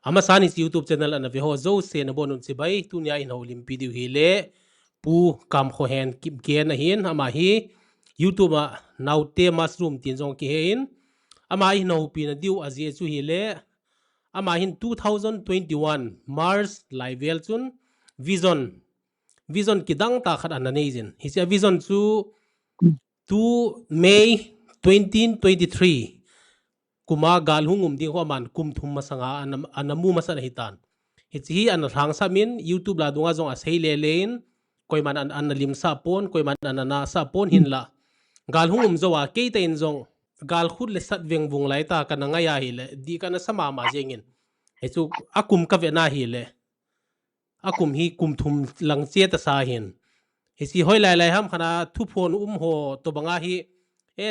ama sani si YouTube channel ana ve ho zo se na bonun si bai tu nya in ho lim video hi le pu kam kho hen kip ge na hin ama hi YouTube a naute mushroom tin jong ki hein ama hi no pi na diu azie chu hi le ama hin 2021 Mars live chun vision kidang ta khat an nei jin hi sia vision chu 2 May 2023 kuma gal hungum ding ho man kum thum masanga anamu masana hitan hi an rang samin YouTube la dunga jong a sei le lein koi man an lim sa pon koi man anana sa pon hin la gal hungum zowa ke te in jong gal khut le sat veng vung lai ta kana nga ya hi le di kana sama ma jengin he chu akum ka ve na hi le akum hi kum thum lang che ta sa hin he si hoi lai ham khana thu phon ho to banga hi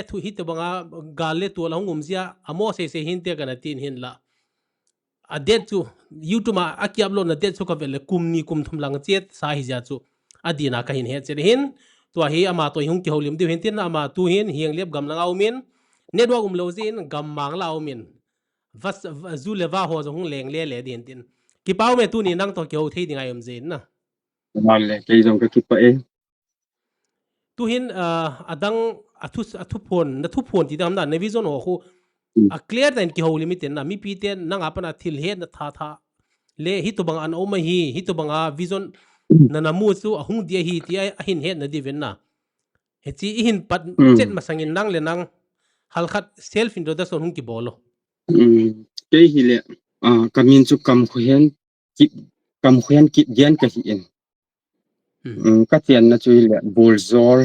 thu hi to banga gal le to la hungum zia amo se hin te kana tin hin la a det chu YouTube ma akiap lo na det chu ka vele kum ni kum thum lang che sa hi ja chu adina ka hin he che hin to hi ama to hung ki holim de hin tin ama tu hin hiang lep gam lang au min network lo zin gam mang la au min vas zu le va ho zo hung leng le din tin ki pau me tu ni nang to ki ho thei dingai um zin na mal le ke jong ka ki pa tu hin adang athu phon na thu phon ti dam na ne vision ho khu a clear den ki ho limit na mi pi te nang apana thil he na tha le hi to bang an o ma hi to bang a vision na namu chu ahung dia hi ti a hin he na di ven na he chi hin pat chet masangin nang le nang halkhat self introduction hung ki bolo ke hi le kamin chu kam khohen ki gen ka hi en ka tian na chu le bolzol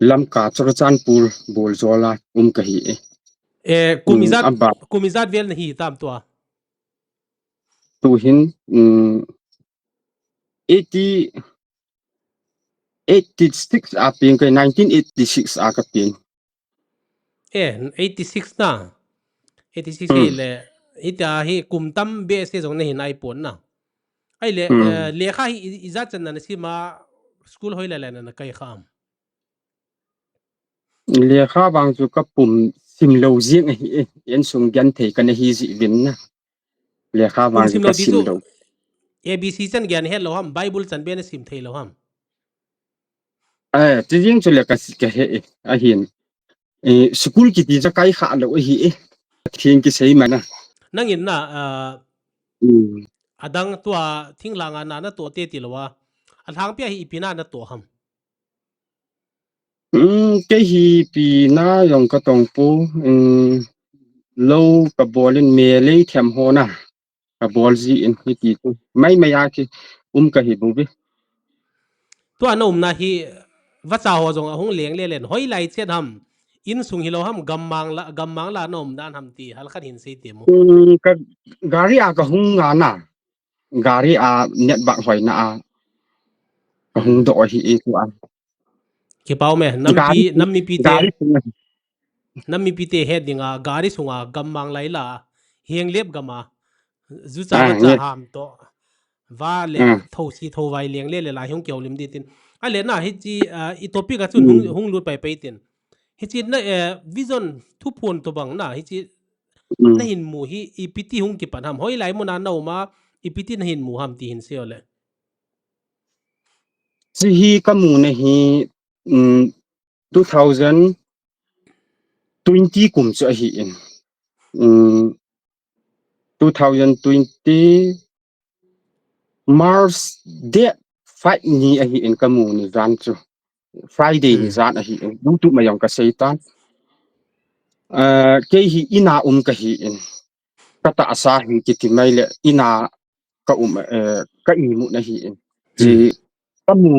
lamka chorchanpur bolzola ka hi kumizat vel na hi tam to tu hin 86 a ping kai 1986 a ka ping 86 na 86 le ita hi kumtam be se jong na hin ai pon na ai le lekha hi izat chan na si ma school hoi la na kai kham lekha bang chu ka pum sim lo jing en sung gan thei kan hi ji vin na lekha bang ka sim lo ABC chan gyan he lo ham bible chan be na sim thei lo ham ti jing chu le ka he a hin school ki ti ja kai kha lo hi thing ki sei mana nangin na adang tua thinglanga na to te ti lowa athang pia hi ipina na to ham ke hi pi na yong ka tong pu lo ka bolin me le them ho na ka bol ji in hi ti tu mai maya ki ka hi bu bi to na na hi va cha ho jong ahung leng le len hoi lai che ham in sung hi lo ham gammang la nom dan ham ti hal khat hin sei ti mo ka gari a ka hung nga na gari a net ba hoi na a ka hung do hi e tu an ki pau me nam mi pi te he dinga gari sunga gammang lai la hieng lep gama zu cha ham to va le tho si tho vai leng le la hyong kyau lim di tin a le na hi chi i topic a chun hung lut pai tin hi chi na vision thu phon to bang na hi chi na hin mu hi ipt hung ki pan ham hoi lai mo na no ma ipt na hin mu ham ti hin se ole si hi ka mu na hi 2020 kum cha hi in 2020 Mars date 5 ni a hi in ka mu ni ran chu Friday ni zat a hi in tu ma yong ka seitan ke hi ina ka hi in kata asa hi ki ti mai le ina ka ka i mu na hi in ji kamu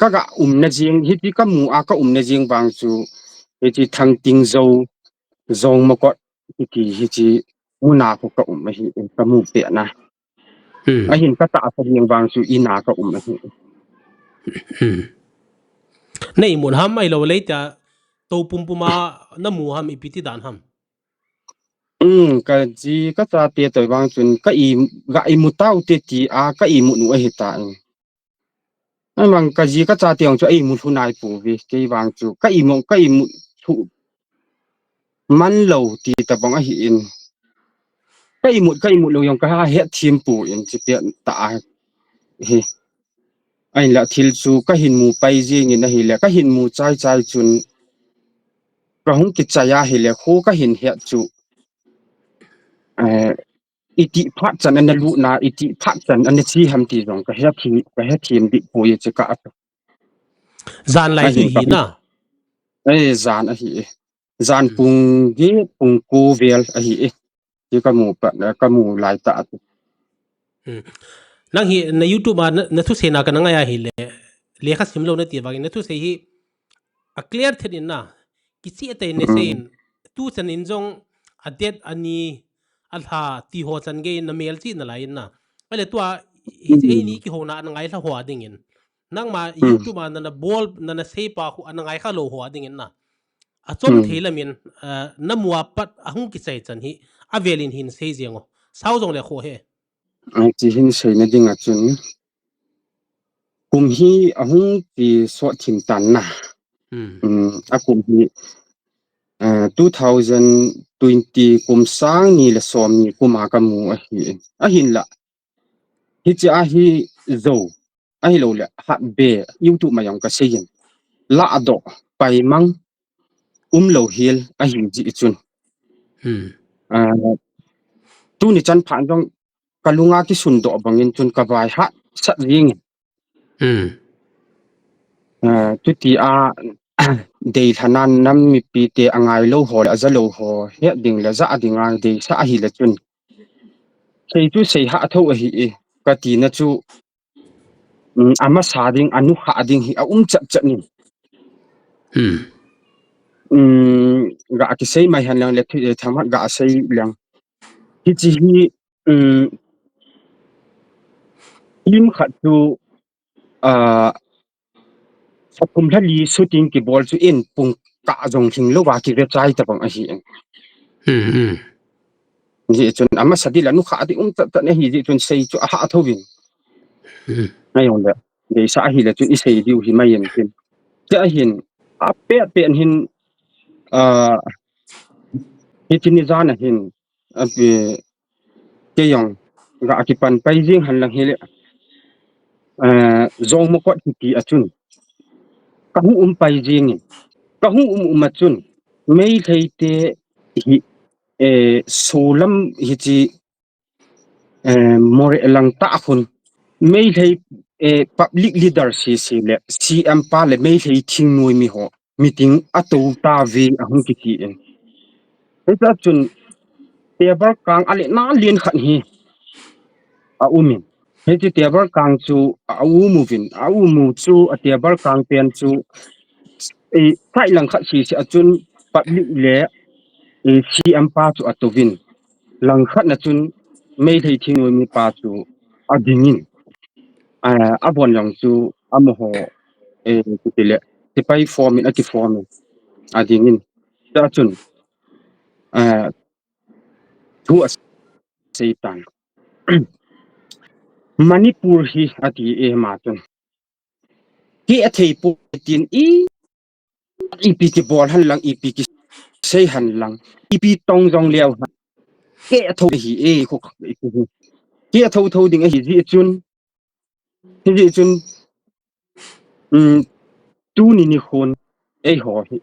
kaga na jing hi ti kamu a ka na jing bang chu hi ti thang ting zo ma ko ki hi ti una ko ka ma hi kamu pe na a hin ka ta sa jing bang chu ina ka na hi nei mun ham ai lo leita to pumpuma na mu ham ipiti dan ham ka ji ka ta te to bang chun ka i mu tau te ti a ka i mu nu a hi ta mang ka ji ka cha tiang chu ai mu thu nai pu vi ke bang chu ka i mu thu man lo ti ta bang a hi in ka kai mu lo yong ka he thim pu in chi pe ta he ai la thil chu ka hin mu pai jing in hi le ka hin mu chai chun ka hung ki chaya hi le kho ka hin he chu iti phat chan an lu na iti phat chan an chi ham ti jong ka he thim di pu ye chi ka zan lai chu hi na zan a hi zan pung gi pung ku vel a hi ti ka mu pa ka mu lai ta nang hi na YouTube na thu sena ka nanga ya hi le kha simlo na ti ba na thu se hi a clear thedin na kichi ate ne sein tu chan in jong a det ani a tha ti ho chan ge na mel chi na lai na ale tua hi ni ki ho na ngai tha ho ding in nang ma YouTube na bol na se pa khu an ngai kha lo ho ding in na a chom thelamin na muwa pat a hung ki chai chan hi a velin hin se jengo sau jong le kho he chi hin sei na ding a chun kum hi a hung ti so thim tan na a kum hi 2020 kum sang ni le som ni kuma ka mu a hin la hi chi a hi zo a hi lo le ha be YouTube ma yong ka seyin la ado pai mang lo hil a hin ji chun tu ni chan phan jong kalunga ki sun do bangin chun ka vai ha sat ring tu ti a dei thanan nam mi pi te angai lo ho la za lo ho he ding la za adinga dei sa hi la chun sei tu sei ha tho a hi ka ti na chu ama sa ding anu ha ding hi a chat ni ga ki sei mai han lang le thi thamat ga sei lang hi chi hi im khat tu sakum thali shooting ki ball chu in pung ka jong thing lo wa ki ve chai ta bang a hi ji chun ama sadi la nu kha di ta ne hi ji chun sei chu ha thovin ai on da de sa hi la chu i sei diu hi mai en tin cha hin a pe hin hi tin zana hin a pe ke yong ga ki pan pai jing han lang hi le zong mo ko ti a chun ka hu pai jing ka hu ma chun mei thei te hi solam hi chi more lang ta khun mei thei public leader si le CM pa le mei thei thing noi mi ho meeting ato ta ve a hung ki ti en ta chun table kang ale na lien khat hi a umin he ti table kang chu a mu vin a mu chu a table kang pen chu sai lang khat si a chun public le CM pa chu atovin lang khat na chun mei thei thing noi mi pa chu adingin a bon yang chu am ho ti le ti pai form in ati form adingin ta chun thu a seitan Manipur hi ati ma chun ki a thei pu tin pi ki bol han lang pi ki sei han lang pi tong jong leo ke a tho hi ko ki a tho ding a hi ji chun tu ni khon ho hi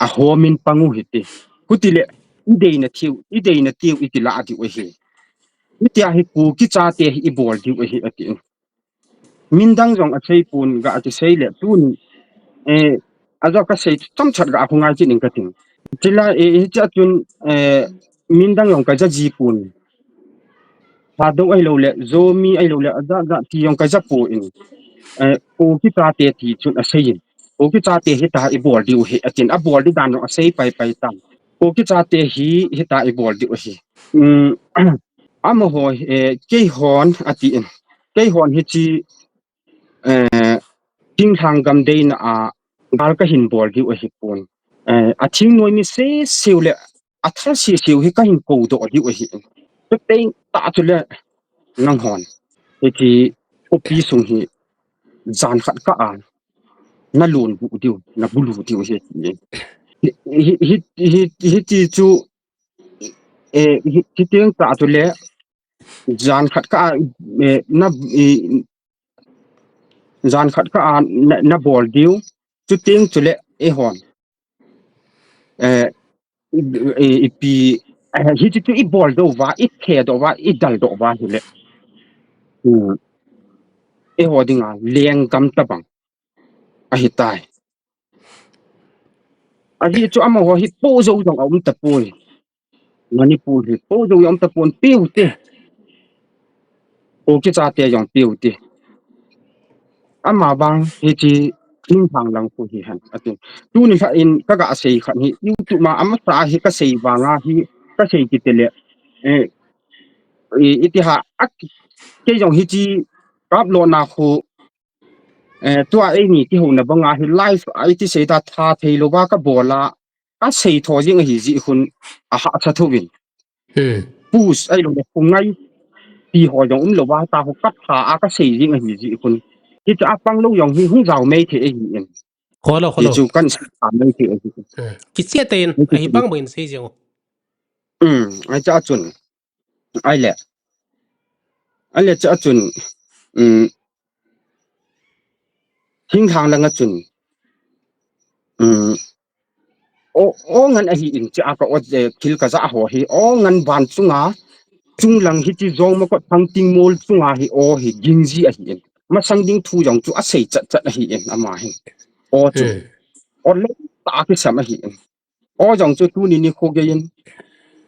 a ho min pangu hi ti kutile idei na tiu itila ati o hi itia hi ku ki cha te hi bol di o hi ati mindang jong a sei pun ga ati sei le tu ni azo ka sei chom chat ga hunga ji ning ka ting tila cha chun mindang jong ka ja ji pun ha do ai lo le zo mi ai lo le za ti jong ka ja pu in ku ki cha te ti chun a sei ku ki cha te hi ta i bol di o hi atin a bol di dan no a sei pai tam ku ki cha te hi ta i bol di o hi amo ho ke hon ati in ke hon hi chi ting thang gam dei na gal ka hin bol di o hi pun a thing noi mi se siule a thal si siu hi ka hin ko do di o hi to te ta tu le nang hon ti opi sung hi zan khat ka an na lun bu diu na bulu diu hi hi ti chu ที่เตียงตาตุเลจานขัดกะนับจานขัดกะนับบอลดิวจุดเตียงตุเลหอนปีฮิจิตุอีบอลโดว่าอีเคโดว่าอีดัลโดว่าตุเลหอดิงาเลียงกำตะบังหิตายฮิจุอามาโหฮิโปโจจงเอาตะปูมันนี่ปูฮิโปโจยอมตะปูปิ้วเตโอกิจาเตยองปิ้วเตอามาบังฮิจิทิ้งทางลังปูฮิหันอติตูนี่ค่ะอินกะกะเซขันฮิยูตุมาอามาสาฮิกะเซบางาฮิกะเซกิเตเลอิติหะอักเกยองฮิจิกับโลนาโคตัวนี่ที่หูนะบังาฮิไลฟ์ไอที่เสดาทาเทโลบากะโบลาอะเซทอจิงฮิจิคุณอะหะสะทุวินปูสไอโลคงไงปีหอยองโลบาตาหกัดหาอะกะเซจิงฮิจิคุณที่จะปังโลยองฮิหุเจ้าไม่เทเองขอแล้วจูกันตามไม่เทเองกิเสียเตนไอ้บังบ่เห็นเสียจังไอ้จะจุนไอ้แหละจะจุนทิ้งทางแล้วก็จุนโอ้งั้นไอ้อินจะก็ว่าจะคิลกะจะหัวฮิโอ้งั้นบานซุงาจุงหลังฮิจิจงมาก็ทั้งติงโมลซุงาฮิโอฮิกินจีไอ้อินมาสังดิงทูยองจูอาศัยจัดไอ้อินอามาฮิโอ้จุโอ้เล็กตาที่สามไอ้อินโอ้ยองจูทูนี่โคเกยิน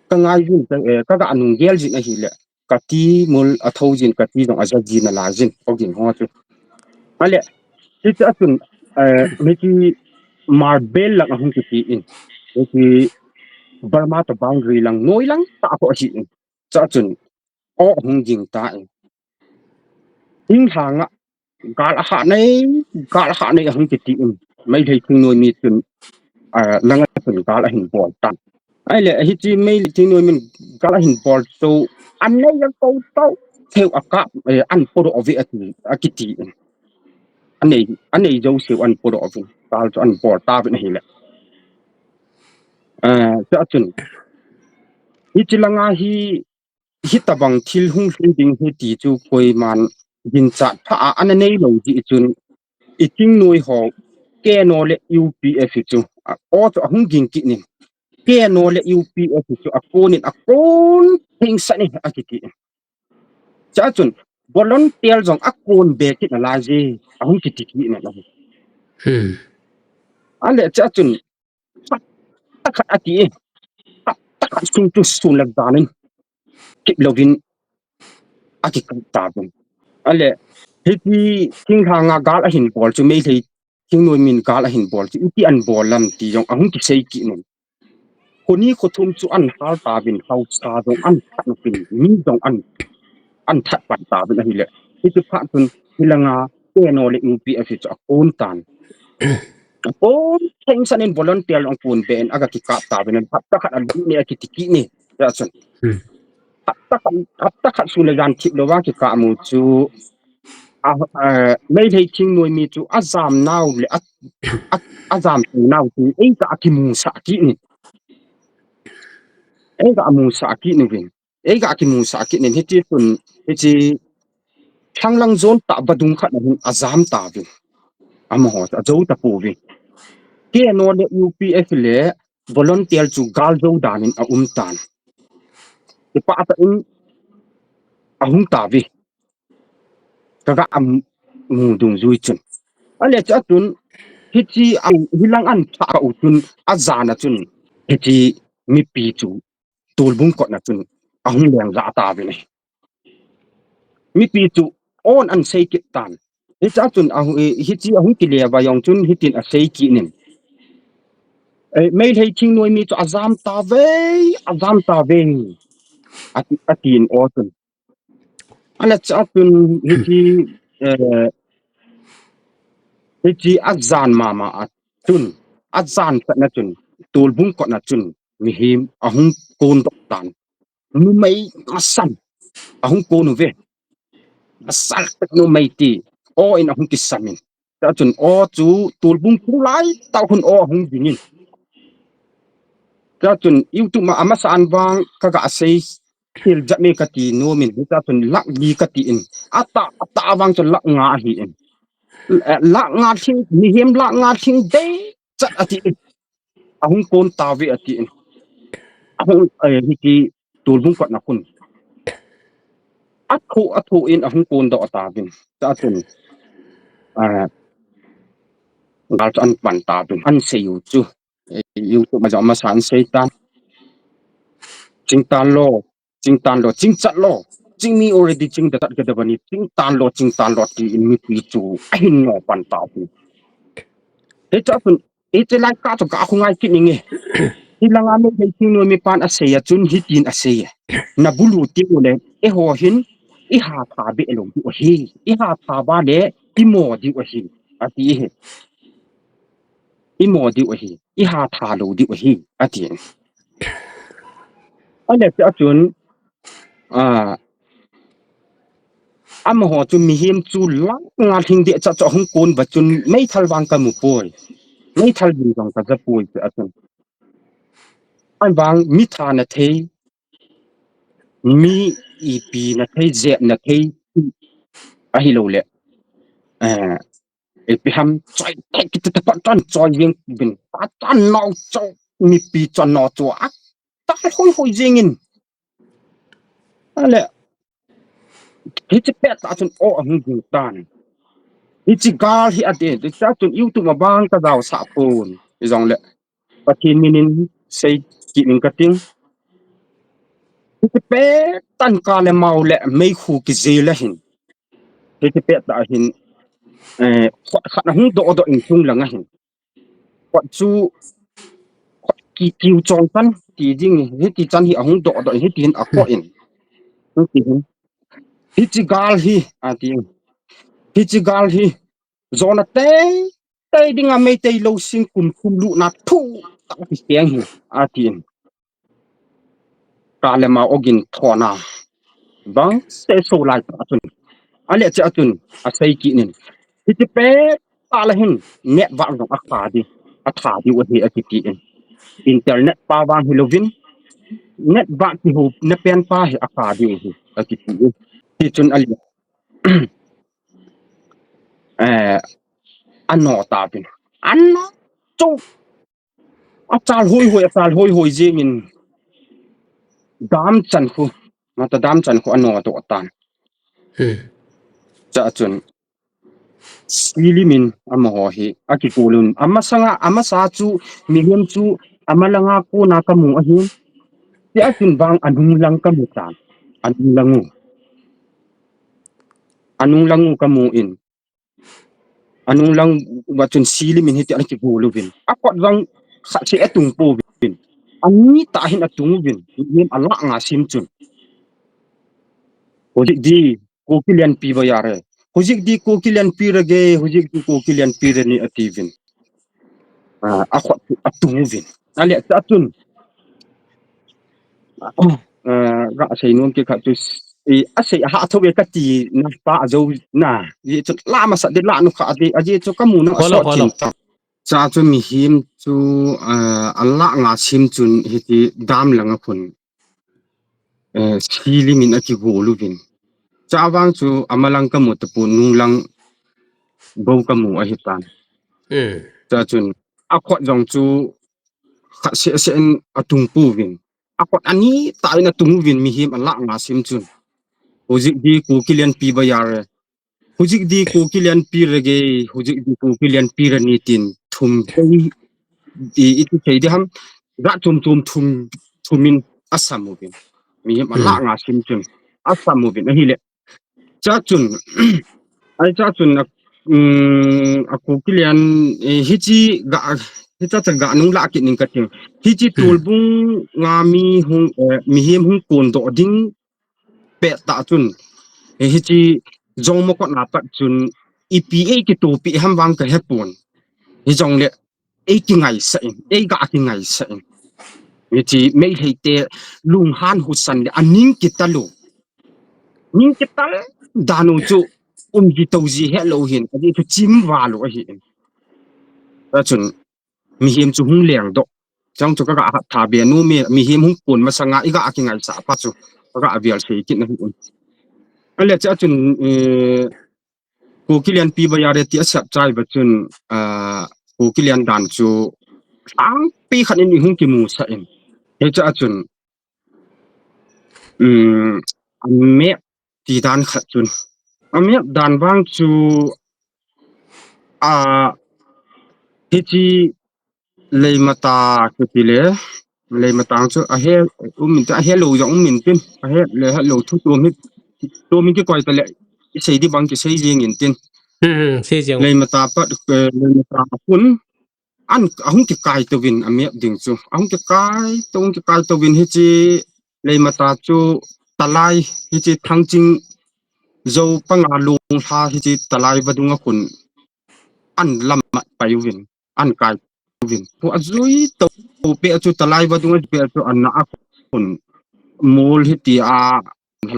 ก็ง่ายยิ่งก็อันนุ่งเกลจินไอ้ฮิเลกะตีมูลอัทาวจินกะตีจงอาจจะจินน่ะลาจินโอกินหัวจูมาเลยที่จะจุนไม่ที่มาร์เบลลังหุ่นที่อินที่บาร์มาตบาวรีลังน้อยลังตาพอจินจะจุนหุ่นยิงตาทิ้งทางกาลหะในหุ่นที่อินไม่ได้ทิ้งน้อยมีจุนลังจุนกาลหินบอลตันไอ้เลยที่จีไม่ทิ้งน้อยมีกาลหินบอลโซอันนี้ยังโตเท่าอากาศอันโปรอวิอติอากิตีอันนี้จะเสียอันโปรอวิตาลอันบอลตาเป็นหิเลจะจุนฮิจิลังอาฮิตบังทิลหุงฟิดิงฮิติจูคอยมันยินจัดพระอันนี้เราจิจุนอิทิงนวยหอแกโนเล UPF จูโอ้ตัวหุงกินกินิแกโนเล UPF จูอโกนิอโกนหิงสันนี่อากิติจะจุนบอลอนเตียลจงอโกนเบกินลาเจหุงกิติกินะอันเดจะจุนตักอาทิตักสิ่งที่สุนัขดานินคิดลกินอากิกันตาบุนอันเดที่ทิ้งทางกาลหินบอลจะไม่ได้ทิ้งนวยมินกาลหินบอลที่อันบอลลำที่จงหุงกิเซกินคนนี้เขาทุ่มจุอันหาตาบินเขาซาจงอันขันบินมีจงอันทัดปันตาบินอะไรเลยที่จะพาทุนที่ละงาเตโนเล UPF จะโอนตันโอ้เพ่งสันนินบอลอนเตียลองปูนเป็นอากาศที่กาบตาบินทับตะขัดอันนี้กิติกินี่จะส่วนทับตะขัดสุเลกันทิบเลว่ากิกามูจูไม่ได้ทิ้งนวยมีจูอาจามนาวเลยอาจามตูนาวจูเองก็อากิมูสากินี่เองก็อามูสากินี่เป็นเองก็อากิมูสากินี่ที่จีตุนที่จีช่างลังโซนตาบดุงขัดนั่นอาจามตาเป็นอามาหัวจะโจตะปูเป็นเกี่ยนวันUPF เลยบอลอนเตียลจูกาลโจดานินอาตันที่ป้าตาอินอาตาเป็นก็อามูดุงจุยจุนอันเนี้ยจะจุนที่จีฮิลังอันพาอุจุนอาจารย์จุนที่จีมีปีจูตูลบุงก่อนจุนเลี้ยงจะตาเป็นมีปีจูอ่อนอันเซกิตันที่จะจุนฮิจีกิเลบายองจุนฮิตินเซกินินไม่ได้ทิ้งนวยมีจูอาจารย์ตาเวอาทินอจุนอันเนี้ยจะจุนฮิจีอาจารย์มาจุนอาจารย์นะจุนตูลบุงก่อนจุนมีหิมโกนตกตันนูไม่มาสั่นโกนเวมาสั่นนูไม่ตีอินกิสามินแต่จนจูตูลบุงคุไลตาคุณยินินแต่ cha chun youtube ma amasan wang kaga sei khil jame kati no min cha chun lak bi kati in ata wang chun lak nga hi in lak nga thing mi hem lak nga thing dei chat ati ahung kon tawi ati in ahung hiki tulbung kwat na kun athu in ahung kon do ta bin cha chun gal an pan ta bin an sei yu chu youtube ma jama san sei tan ching tan lo ching chat lo ching mi already ching da ka da bani ching tan lo ti in mi pi chu ahin no pan ta bin e cha chun e che lai ka to ka khungai ki ninge ilanga me thing no mi pan aseya chun hitin aseya na bulu ti le e ho hin I ha tha be lo ti o hi I ha tha ba le I mo di o hi ati he I mo di o hi I ha tha lo di o hi ati ale ta chun am ho chu mi him chu lang nga thing de cha cha hung kon ba chun mai thal wang ka mu poi mai thal bin jong ka za poi cha chun an wang mi tha na thei mi ep na thei je na thei a hi lo le pi ham choi ki ta pa tan choi yeng bin ta tan nau chau mi pi chan no chu a ta hoi jing in ale hi che pe ta chun o ang hu tan hi chi gal hi ate ta chun youtube ma bang ta daw sa phone jong le pathin minin sei ki ning ka ting hi che pe tan ka le mau le mei khu ki je la hin hi che pe ta hin khat na hu do in chung la nga hin kwat chu ki kiu chong tan ti ding hi ti chan hi ahung do hi tin a ko in ti hin hi chi gal hi ati hi chi gal hi zona te dinga me te lo sing kum lu na thu ta ki siang hi ati ka le ma ogin thona bang se so lai ta chun ale cha chun a sei ki nin hi chi pe ta la hin ne wa ngam a kha di a tha di wa hi a ki ti internet pa wang hilovin net ba ki ho na pen pa hi a kha di hi a ki ti chun ali ano ta pin anno chu a chal hoi je min dam chan khu mata dam chan khu ano to tan cha chun silimin ama ho hi akikulun ama sa chu mihim chu amalanga ko na kamu ahin ti atin bang anung lang kamu tan anung langu kamu in anung lang wachun silimin hiti akikuluvin akot bang sa si etung po bin ani ta hin atung bin nim ala nga simchun hojik di ko kilian pi bayare hojik di ko kilian pi rage hojik di ko kilian pi ni ativin akot atung bin ali atun ga sei non ke kha tu asei ha thobe kati na pa zo na ye chu la ma sa de la nu kha de aje chu kamu na so chin cha chu mi him chu alla nga sim chun hiti dam langa phun sili min aki golu bin cha wang chu amalang kamu te pu nu lang bo kamu a hitan cha chun akhot jong chu kha se en atung pu bin akot ani ta ina tung win mi him alla nga sim chun hojik di ko kilian pi bayare hojik di ko kilian pi rege hojik di ko kilian pi rani tin thum itu thei ham ga tum thumin asamu bin mi him alla nga sim chun asamu bin hi le cha chun ai cha chun aku kilian hichi ga hita ga nung la ki ning ka ting hichi tulbung nga mi hung mi him hung kon do ding pe ta chun hichi jong mo ko na pa chun EPA ki to pi ham wang ka hepon hi jong le e ki ngai sa e ga ki ngai sa hichi me heite lung han hu san le aning ki talu ning ki tal danu chu gi to ji hello hin adi chu chim wa lo hi ta chun mi him chu hung leng do jang chu ka tha be nu mi him hung pun ma sanga iga akingai sa pa chu ka avial sei kit na hun ale cha chun ko kilian pi ba yare ti asap chai ba chun ko kilian dan chu ang pi khan ni hung ki mu sa en he cha chun me ti dan khat chun me dan bang chu ti leimata kutile leimatang chu a he min ta he lo yong min tin a he le ha lo thu to mi ki koi ta le sei di bang ki sei jing in tin sei jing leimata pa leimata pun an ahung ki kai to win a me ding chu ahung ki kai to win hi chi leimata chu talai hi chi thangjing zo panga lung tha hi chi talai badunga kun an lam pa win an kai win pu azui to pe chu talai badunga pe chu an na kun mol hi ti a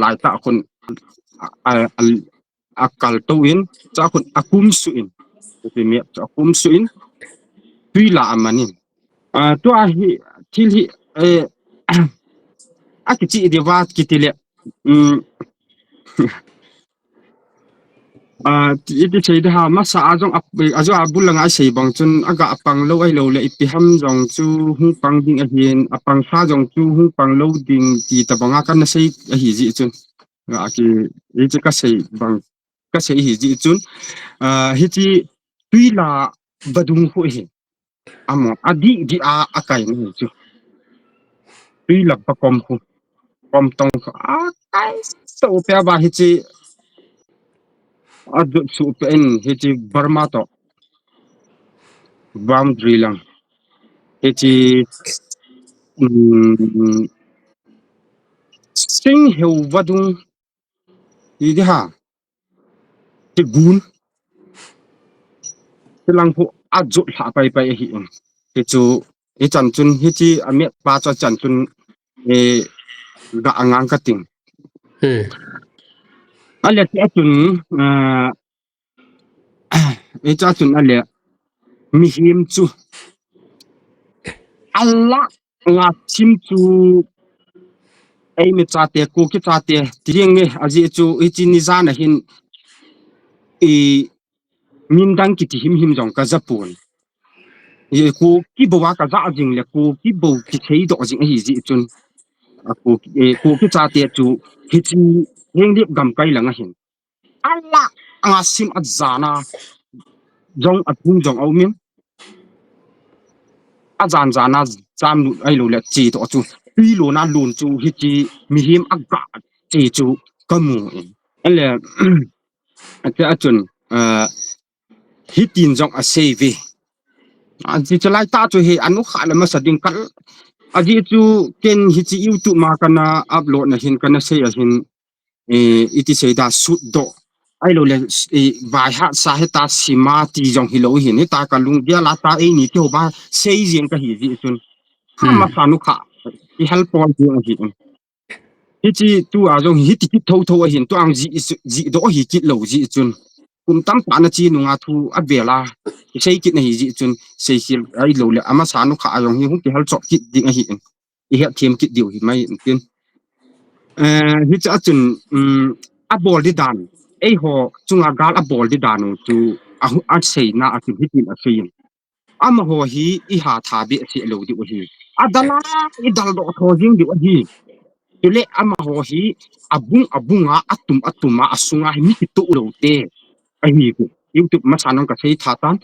lai ta kun akal to win cha kun akum su in ti me cha akum su in tui la amanin to a hi til hi a ki chi de wat ki tile ti chei da ha ma sa ajong ajo abulanga sei bang chun aga apang lo ai lo le ipiham jong chu hu pang ding a hian apang sa jong chu hu pang lo ding ti ta banga kan sei a hi ji chun a ki e che ka sei bang ka sei hi ji chun hi chi tui la badung ho hi amo adi di a akai ni chu tui la pa kom tong a kai so pe ba hi chi adu su pen hi chi Burma to boundary lang hi chi sing heu wadung hi di ha ti gun ti lang phu aju la pai hi hi chu hi chan chun hi chi ame pa cha chan chun ga angang ka ting ale ti atun e cha chun ale mi him chu alla nga chim chu ai me cha te ko ki cha te tieng nge aji chu i chi ni za na hin min dang ki ti him jong ka japun ye ko ki bo wa ka za jing le ko ki bo ki thei do jing hi ji chun ko ki cha te chu hi chi heng dip gam kai langa hin alla nga sim at zana jong athung jong au min ajan jana cham ai lo le chi to chu pi lo na lun chu hi chi mi him aga chi chu kamu ele a chun hitin jong a save ji chalai ta chu he anu khala ma sading kal aji chu ken hi chi YouTube ma kana upload na hin kana sei a hin iti sei da sut do ai lo le bai ha sa he ta sima ti jong hi lo hin ni ta ka lung dia la ta ei ni ti ho ba sei jeng ka hi ji chun ma sa nu kha i help point ji a hi hi chi tu a jong hi ti tho a hin tu ang ji do hi kit lo ji chun kum tam pa na chi nu nga thu a bela sei kit na hi ji chun sei hil ai lo le ama sa nu kha a jong hi hu ki hal chok kit ding a hi i he them kit diu hi mai tin hi cha chun a bol di dan ei ho chunga gal a bol di danu chu a sei na a ki hitin a sein ama ho hi i ha tha bi si lo di hi adala i dal do tho jing di hi tule ama ho hi abunga atuma asunga hi mi ki to lo te a hi ku YouTube ma sanon ka sei tha tan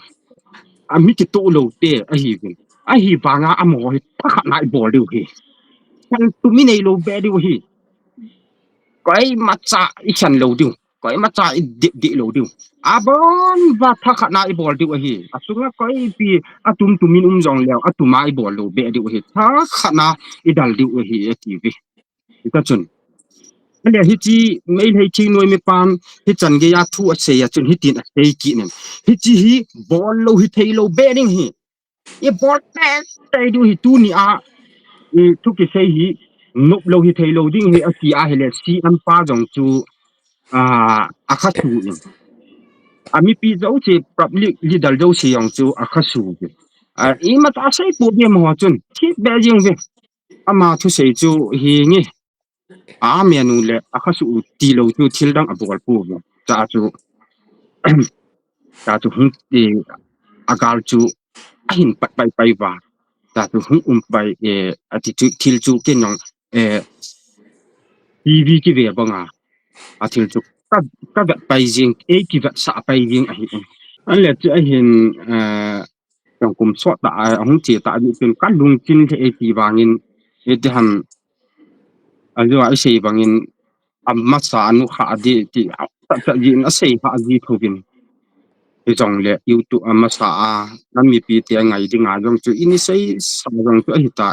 a mi ki to lo te a hi banga ama ho hi ta kha na i bol di hi kan tu mi nei lo be di hi cái macha isan lo diu cái macha di lo diu abon va tha khana I bol diu hi asunga kai pi atum tumin jong leo atuma I bol lo be diu hi tha khana I dal diu hi tv ita chun ale hi chi mai hei chi noi me pam hi chan ge ya thu a se ya chun hi tin a sei ki nen hi chi hi bol lo hi thei lo be ding hi e bol te tai du hi tu ni a thu ki sei hi nup lo hi thei lo ding hi a ti a hele si an pa jong chu a kha chu ni ami pi zo che public leader do si yong chu a kha su I ma ta sei po be mo chun chi jing ve ama thu sei chu hi ngi a menu le akhasu ti lo chu thil dang abol pu cha chu cha chu hun ti agal chu ahin pat pai wa cha chu hun pai ati chu thil chu ke nong tv ki ve banga athil chu ka pai jing ki va sa pai jing a hi an le chu a hin trong kum so ta hong chi ta ni pen kan lung chin the ti wangin ti han alu ai sei bangin amma sa anu kha di ti ta yin a sei ha ji thubin ti jong le youtube amma sa nan mi pi te ngai di nga jong chu ini sei sa jong chu hi ta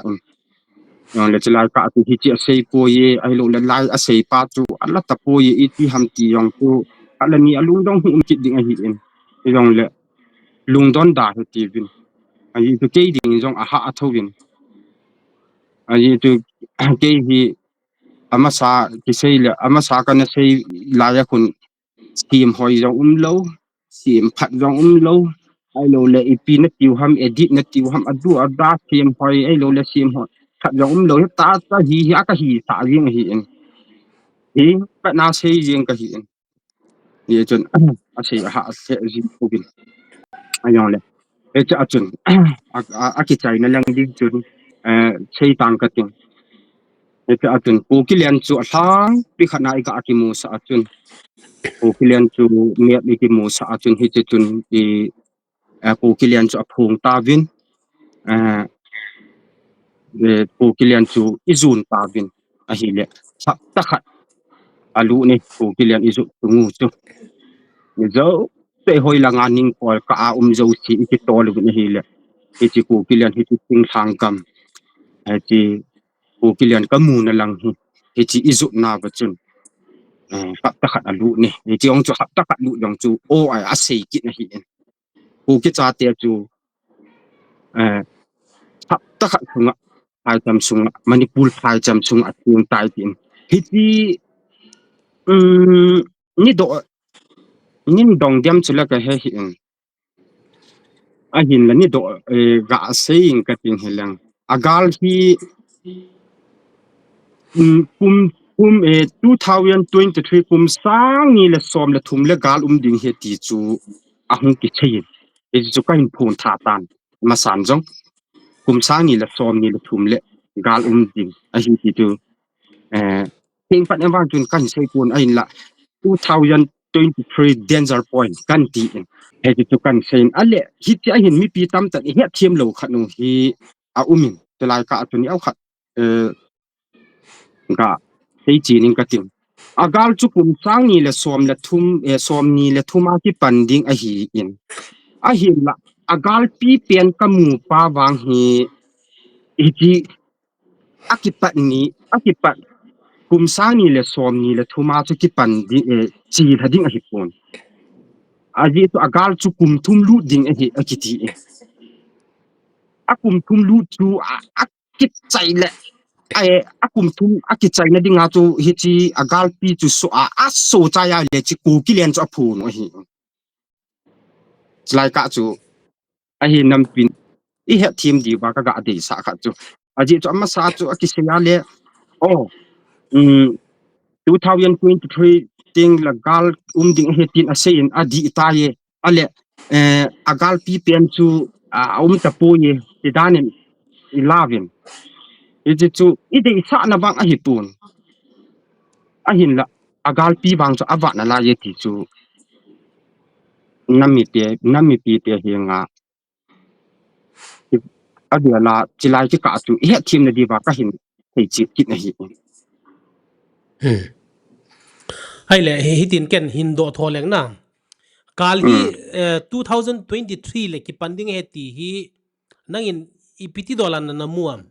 le chlai ka tu hi chi sei po ye ai lo le lai a sei pa chu alla ta po ye i ti ham ti yong chu ala ni alung dong hu ki ding a hi in ti jong le lung don da ti bin ai tu ke ding jong a ha a thobin ai tu ke hi amasa ki sei le amasa kana sei la ya kun steam hoi jong lo steam phat jong lo ai lo le ipi na tiu ham edit na tiu ham adu ada steam hoi ai lo le steam hoi phat jong lo ta hi ka hi sa rieng hi en hi pa na sei rieng ka hi en ye chun a sei ha se ji pobin ayon le e cha chun a ki chai na lang di chun sei tang ka ting e cha chun ko ki len chu thang pi khana I ka ki mu sa chun ko ki len chu me bi ki mu sa chun hi che chun I ko ki len chu phung ta vin ko ki len chu izun ta vin a hi le sa ta khat alu ni ko ki len izu ngu chu ni zo te hoi la nga ning pol ka zo chi ki to lu ni hi le chi ko ki len hi chi ting thang kam chi ko ki len ka mu na lang hi chi izu na ba chun ta khat alu ni chi ong chu ta khat lu yong chu o ai a sei ki na hi en ko ki cha te chu ta khat sunga ai tam sunga manipul phai cham sunga ting tai tin hi chi ni do nin dong diam chula ka he hi en a hin la ni do ga sei ka ting helang agal hi kum 2023 kum sang ni le som le thum le gal ding he ti chu a hung ki chein e chu ka hin phun tha tan ma san jong kum sang ni le som ni le thum le gal ding a hi ti tu thing pat em wang chun kan sei pun a in la 2023 danger point kan ti he ti chu kan sein ale hi ti a hin mi pi tam tan he thiam lo khanu hi a umin te lai ka tu ni au khat ga sei chi ning ka ting agal chu kum sang ni le som le thum som ni le thuma ki panding a hi in a hi la agal pi pen ka mu pa wang hi ji akipat ni akipat kum sang ni le som ni le thuma chu ki panding chi thading a hi pon a ji to agal chu kum thum lu ding a hi a ki ti akum thum lu chu a kit chai le akum thum akichai na dinga chu hi chi agal pi chu so so cha ya le chi ku ki len chu phu no hi slai ka chu a hi nam pin I he team di ba ka ga de sa kha chu a ji chu amma sa chu akise ya le 2023 ting la gal ding he tin a sein a di ta ye ale agal pi pen chu ta po ye ti danen 11 iti chu ide sa na bang a hi pun a hin la agal pi bang chu awa na la ye ti chu nami pi te hi nga a dia la chilai ki ka chu he thim na di ba ka hin hei chi kit na hi hai le hi tin ken hin do tho leng na kal hi 2023 le ki panding he ti hi nangin ipiti dolan na muam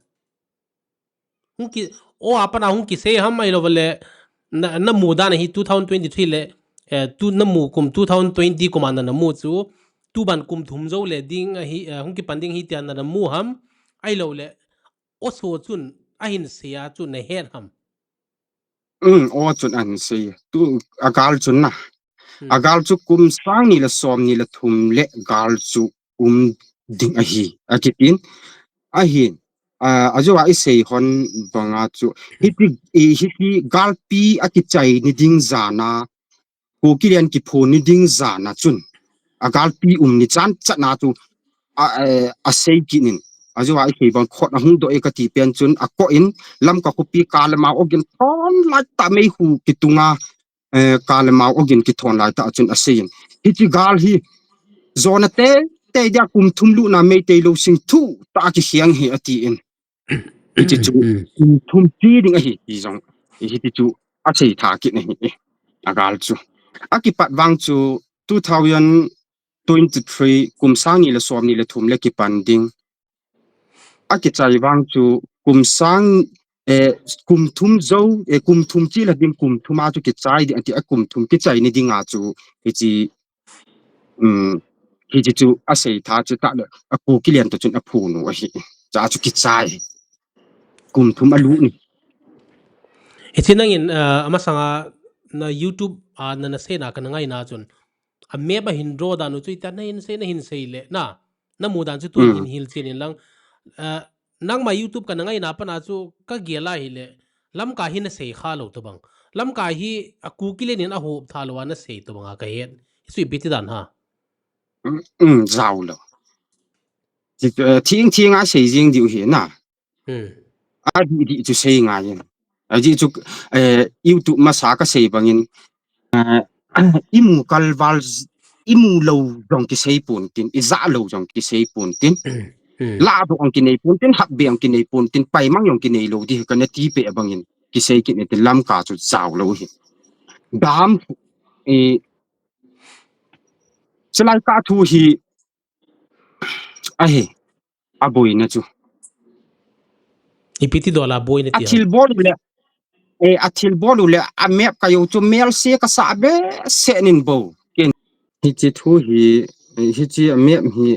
hunki o apana hunki se ham mai lo le na mu da na hi 2023 le tu na mu kum 2020 komanda na mu chu tu ban kum thum zo le ding hi hunki panding hi tian na mu ham ai lo le o so chun a hin sia chu na het ham o chun an se tu agal chun na agal chu kum sang ni la som ni la thum le gal chu ding a hi a kitin a hi ajo ai sei hon banga chu hiti galpi akichai ni ding zana ko kilian ki phone ni ding zana chun galpi ni chan chana tu a sei kinin ajo ai sei bang khot hung do ekati pen chun ko in lam ka kupi kalma ogin thon lai ta mei hu kitunga kalma ogin ki thon lai ta chun a sein hiti gal hi zona te ja kum thumlu na mei te lo sing thu ta ki hiang hi ati in hiti chu thum ti ding a hi jong hiti chu a sei tha ki ni agal chu akipat wang chu 2023 kum sang ni la som ni la thum le ki panding akichai wang chu kum sang kum thum zo kum thum chi la ding kum thuma chu ki chai di anti kum thum ki chai ni dinga chu hiti hiti chu a sei tha chu ta le ku ki lian to chun a phu nu a hi cha chu ki chai kum thum alu ni itinangin amasanga na YouTube na se na kan ngai na chun a me ba hin draw da nu chu ta na hin sei le na mu dan chu tu hin hil chen lang nang ma YouTube kan ngai na pa na chu ka gela hi le lam ka hi na sei kha lo to bang lam ka hi a ku ki le nin a ho tha lo na sei to bang ka het sui biti dan ha zau lo ting a sei jing diu hi na a di chu sei nga yin a ji chu YouTube ma sa ka sei bangin imu kalwal imu lo jong ki sei pun tin iza lo jong ki sei pun tin la do ang kinai pun tin hak be ang kinai pun tin pai mang yong kinai lo di ka na ti pe bangin ki sei ki ne tin lam ka chu zau lo hi dam selai ka thu hi a he aboi na chu ipiti do la boy ne ti athil bol le athil bol le a map ka yo chu mel se ka sa be se nin bo ken hi chi thu hi chi a map hi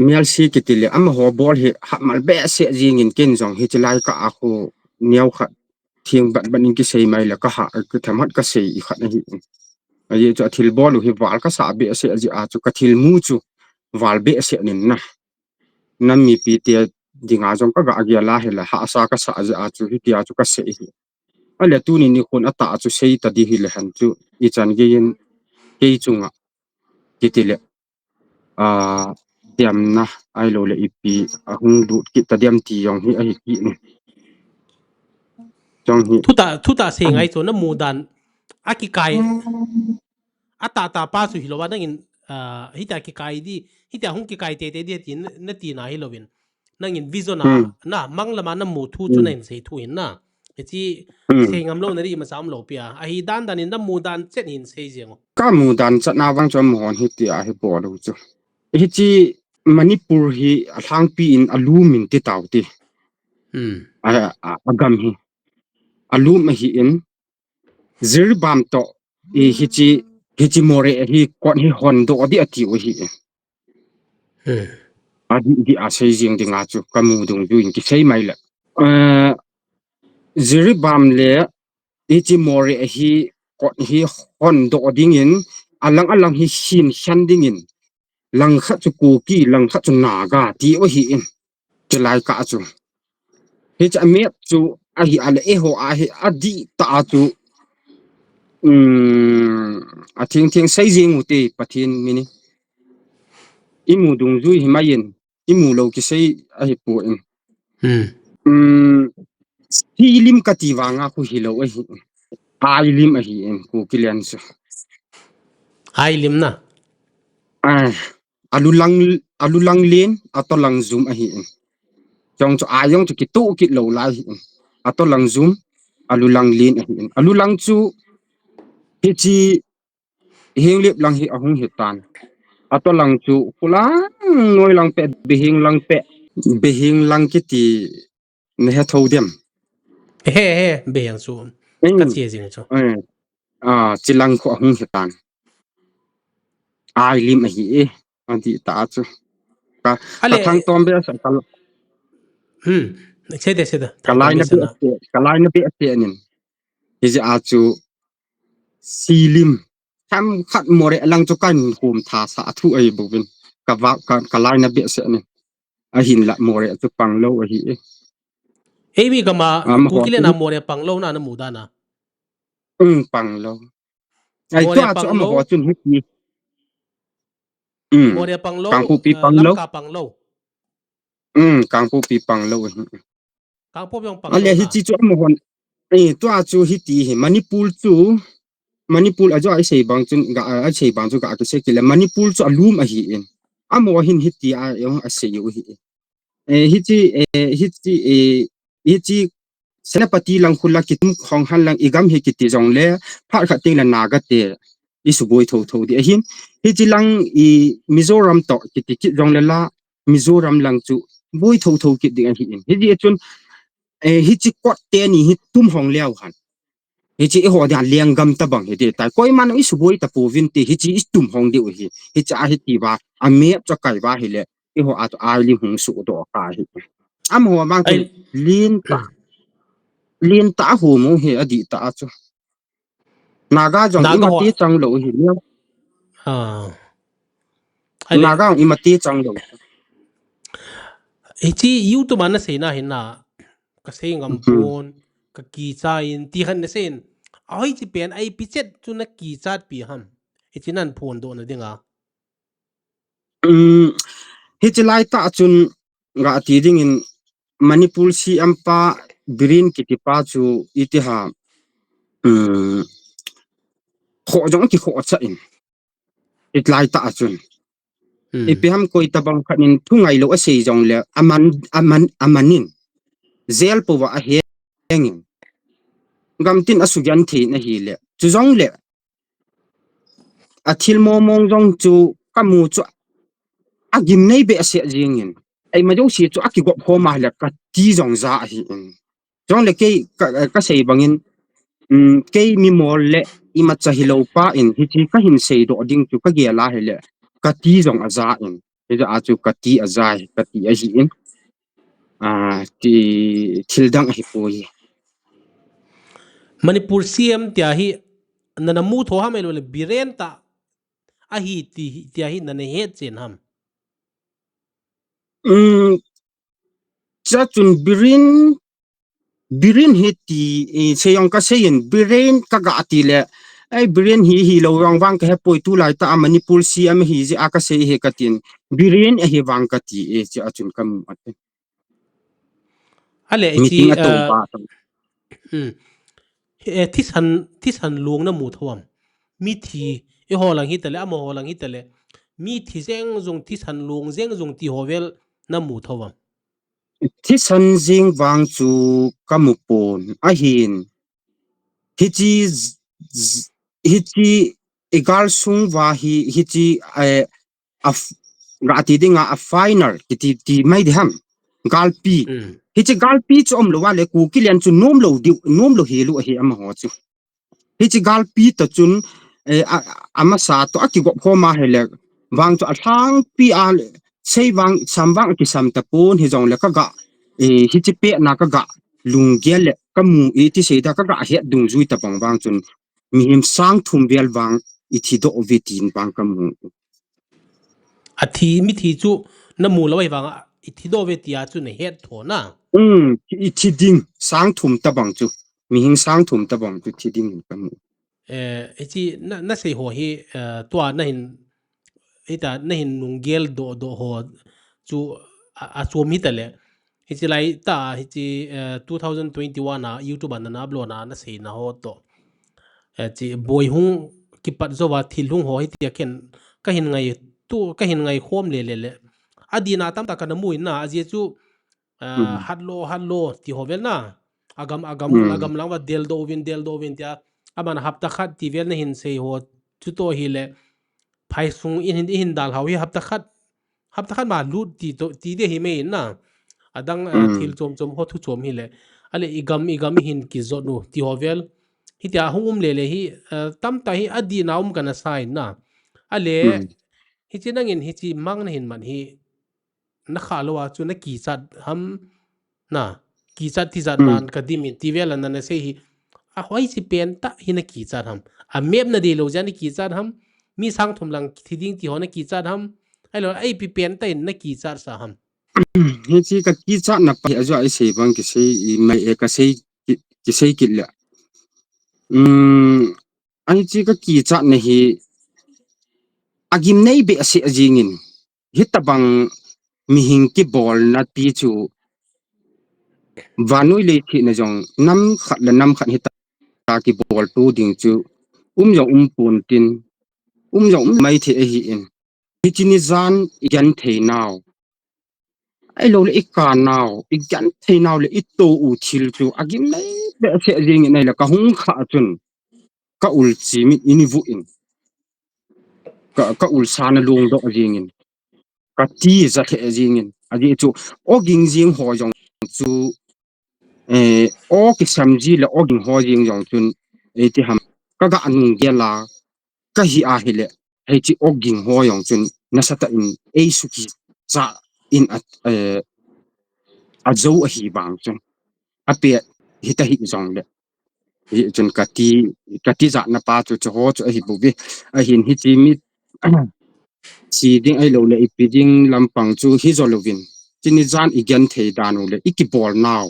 mel se ki ti le am ho bol hi ha mal be se jing in ken jong hi chlai ka a ko niau kha thieng ban in ki sei mai la ka ha ka thamat ka sei i khat na hi ai chu athil bol hi wal ka sa be se ji a chu ka thil mu chu wal be se nin na nam mi pi te dinga jong ka ga agya la hela ha sa ka sa a chu hi tia chu ka sei hi ale tu ni khon ata chu sei ta di hi le han chu I chan ge yin ke chunga ki ti le tiam na ai lo le ipi ahung du ki ta diam ti yong hi a hi ki ni jong hi thuta se ngai chu na mu dan aki kai ata pa su hilowa nangin hita ki kai di hita hung ki kai te di tin na ti na hilowin nangin vision na manglama na mu thu chu na in sei thu in na chi se ngam lo na ri ma sam lo pia a hi dan in na mu dan chen in sei jeng ka mu dan cha na wang chom hon hi ti a hi po lo chu hi chi manipur hi athang pi in alumin ti taw ti agam hi alum hi in zirbam to hi chi more hi kon hi hon do di ati o hi di a sei jing dinga chu kamu dung ju in ki sei mai la zirbam le chi more hi kon hi hon do ding in alang hi sin shan ding in lang kha chu ku ki lang kha chu na ga ti o hi in chlai ka chu hi cha me chu a hi ale ho a hi adi ta chu a thing sei jing u te pathin mini imu dung ju hi mayin imu lo ki sei a hi po in hilim kativa nga ku hilo a hi ailim a hi en ku kilian su ailim na alulang len atolang zoom a hi en jong chu ayong chu ki tu ki lo la hi atolang zoom alulang len a hi en alulang chu hi chi heng lep lang hi ahung hi tan atolang chu pulang noi lang pe behing lang ki ti ne ha thodem he be yang chu ka che jing chu chilang kho ahung hi tan ai lim a hi anti ta chu ka thang tom be sa kal se da kalai na be ate nin ji a chu silim tham khat more alang chu kan hum tha sa thu ai bovin ka kalai na be se nin ahin la more tu panglo hi mi kama am ku ho kile na mo re panglo na mu da na panglo ai mo to re a chu am panglo ho chun hi mo re panglo kang pu pi lam panglo ka panglo kang pu pi panglo kang po yong panglo ale hi na chi chu am ho to a chu hi ti hi manipur ajo ai sei bang chun ga ai sei bang chu ga ka se kile manipur chu alum a hi in amo hin hi ti a yo a se yo hi hi chi senapati lang khula kitum khong han lang igam hi kiti jong le phar kha te la naga te isu boi tho tho di hin hi chi lang I mizoram to kiti ki jong le la mizoram lang chu boi tho tho ki ding hi in hi ji chun hi chi kwat te ni hi tum hong leo han hi chi ho da liang gam ta bang hi de ta koi man isu boi ta po vin te hi chi tum hong de hi cha hi ti ba a me cha kai ba hi le hi ho a to a li hung su do ka hi am ho mang tu ai lin ta hu mo he adi ta chu naga jong naga ho imati chang lo hi le ale naga imati chang lo chi youtube man se na hin na ka se ngam pon ka ki cha in ti han na sen ai chi pen ai pichet chu na ki chat pi ham chi nan phon do na dinga hi chi lai ta chun ga ti ding in manipur si ampa green kitipa chu itiha kho jong ki kho cha in it lai ta chun ipiham koi tabang khanin thungai lo a sei jong le amanin zel po wa a hengin gamtin asugyan the na hi le chu jong le athil mo mong jong chu kamu chu agim nei be ase jingin ai ma jo si chu aki go pho ma le ka ti jong za hi in jong le ke ka sei bangin ke mi mol le ima chahilo pa in hi thi ka hin sei do ding chu ka ge la hele ka ti jong aza in he a chu ka ti azai ka ti a hi in ti thildang hi poi manipur cm tia hi na mu tho ha me lo le biren ta a hi ti tia hi na ne he chen ham cha chun birin hiti seyong ka seyin biren ka ga ti le ai biren hi lo rong wang ka poi tu lai ta manipur si am hi ji aka se he katin biren hi wang ka ti chi achun kam ate ale chi meeting ato ba thi san luong na mu thawam mi thi e ho lang hi tale am ho lang hi tale mi thi zeng zong thi san luong zeng zong ti hovel na mu thawam thi san jing wang chu kamupon a hin hichi egal sung wa hichi rati dinga a finer ti mai de ham galpi hichi galpi chom lo wale ku kilian chu nom lo helu hi am ho chu hichi galpi ta chun ama sa to aki go khoma hele wang chu athang pi a sei wang samwang ki sam ta pon hi jong le ka ga hichi pe na ka ga lung gel kamu ti sei da ka ga he dung zui ta bang wang chun mi him sang thum bel wang I thi do vetin bang kamu a thi mi thi chu na mu lo wai wang I thi do ve tia chu ne het tho na I thi ding sang thum ta bang chu mi hing sang thum ta bang chu thi ding kamu chi na sei ho hi twa na hin ita na hin nung gel do ho chu a chu mi tale hi chi lai ta hi chi 2021 na youtube na upload na sei na ho to chi boy hung ki pat zo wa thil hung ho hi tia ken ka hin ngai tu ka hin ngai khom le adina tam ta kana mui na aje chu hatlo ti hovel na agam lang wa del do win tia aman hapta khat ti vel na hin sei ho chu to hi le phai sung in dal hawi hapta khat ma lut ti de hi me na adang thil chom ho thu chom hi le ale igam hin ki zo nu ti hovel hi tia hungum le hi tam ta hi adi naum kana sign na ale hi chinangin hi chi mang na hin man hi na khalowa chu na ki chat ham na ki chat ti zat dan ka dimin ti vel na se hi a hoi si pen ta hi na ki chat ham a map na de lo jan ki chat ham mi sang thum lang thi ding ti ho na ki chat ham ai lo ai pi pen ta na ki chat sa ham hi chi ka ki cha na pa ajo ai sei bang ki sei mai e ka sei ki sei ki la ai chi ka ki cha na hi agim nei be ase ajingin hitabang mihing ki bol na pi chu vanui le thi na jong nam khat hita ki bol tu ding chu jong pun tin jong mai the hi in hi chini zan igen thei naw ai lo le ikka naw igen thei naw le itto u thil chu agim nei be ase ajing nei la ka hung kha chun ka ul chi mi ini vu in ka ul sana long do ajing in ka ti za the ajing in aji chu o ging jing ho jong chu o ki samji la o ging ho jing jong chun e ti ham ka ga anu ge la ka hi a hele he chi o ging ho jong chun na sata in e su ki za in a zo a hi bang chun a pe hita hi jong le hi chun ka ti za na pa chu ho chu hi bu bi a hin hi chi mi si ding ai lo le ipi ding lampang chu hi zo lovin chini zan igen thei danu le iki bol naw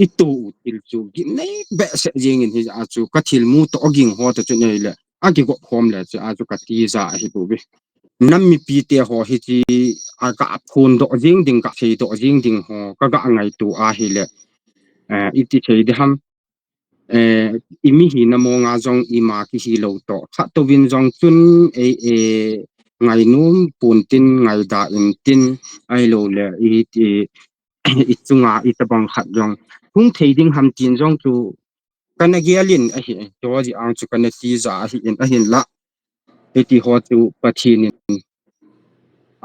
itu til chu gi nei be se jing in hi a chu ka thil mu to oging ho to chu nei le a gi go khom le chu a chu ka ti za hi bu bi nam mi pi te ho hi chi a ka phun do jing ding ka sei do jing ding ho ka ga ngai tu a hi le iti chei de ham imi hi na mo nga jong ima ki hi lo to kha to win jong chun ngai num pun tin ngai da in tin ai lo le i ti ichunga itabang khat jong hung thading ham tin jong chu kana gialin a hi toji ang chu kana ti za hi in a hin la eti ho chu pathin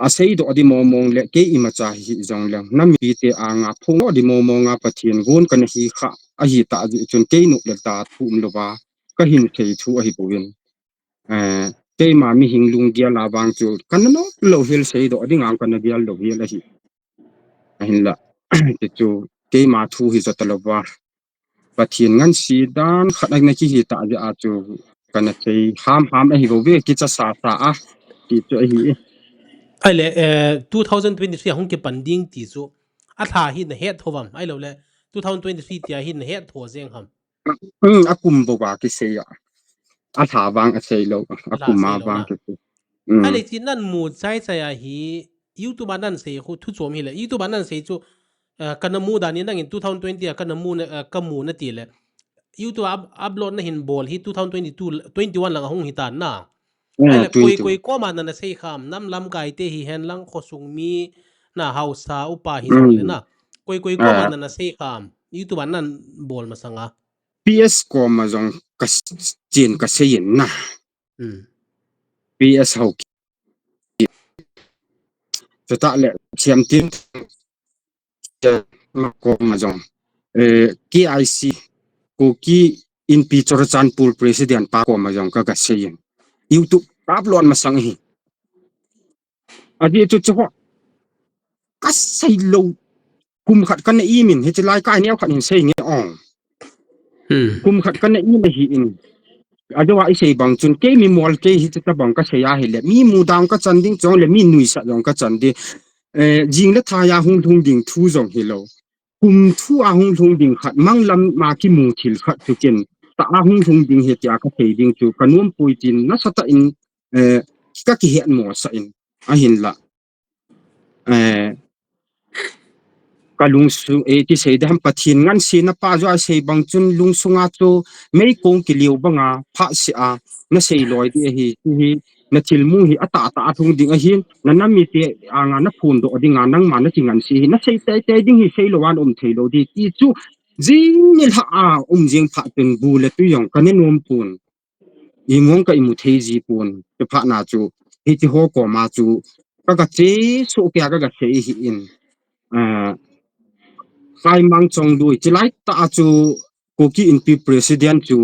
a sei do di momong le ke imacha hi jong le nami te anga phung di momonga pathin gun kana hi kha a hi ta ju chun ke nu le ta thum lo ba ka hin thei thu a hi powin ke ma mi hinglung dia la bang chu kana no lo hil sei do di ngang kana dia lo hi la hi a hin la te chu ke ma thu hi za ta lo ba pathin ngan si dan khanak na ki hi ta ja a chu kana chei ham a hi go ve ki cha sa a ti chu a hi ai le 2023 hong ke panding ti chu a tha hi na het thowam ai lo le 2023 tia hi na het tho jeng ham akum bo ba ki se ya a tha wang a sei lo akum ma wang ki ai le tin nan mu chai chai a hi youtube nan se khu thu chom hi le youtube nan se chu kana mu da ni nang in 2020 kana mu na ka mu na ti le youtube upload na hin bol hi 2022 21 lang hong hi ta na ai le koi ko ma na sei kham nam lam kai te hi hen lang khosung mi na hausa upa hi jong le na koi ko ma na sei kham youtube nan bol ma sanga ps ko ma jong ka chen ka sei na ps ho ta le chiam tin ma ko ma jong kic ko ki in pi chorchanpur president pa ko ma jong ka sei youtube upload ma sang hi adi chu chu ka sei lo kum khat kan i min he lai kai ne khat in sei nge ong kum khat kan i me hi in ajawa i sei bang chun ke mi mol ke hi ta bang ka sei ya hi le mi mu dang ka chan ding chong le mi nui sa jong ka chan di jing le tha ya hung thung ding thu jong hi lo kum thu a hung thung ding khat mang lam ma ki mu thil khat chu ken ta a hung thung ding he tia ka sei ding chu kanum pui tin na sata in ka ki he mo sa in a hin la kalung su ti sei dam pathin ngan si na pa jo sei bang chun lung sunga chu mei kong ki liu banga pha si a na sei loi di hi na thil mu hi ata thung ding a hin na nami te anga na phun do ding nga nang ma na chingan si na sei te ding hi sei lo wan thei lo di ti chu jing ni ha jing pha ten bu le tu yong kanin pun i mong ka i mu thei ji pun te pha na chu hi ti ho ko ma chu ka che so kya ka sei hi in khai mang chong dui chilai ta chu koki in pi president chu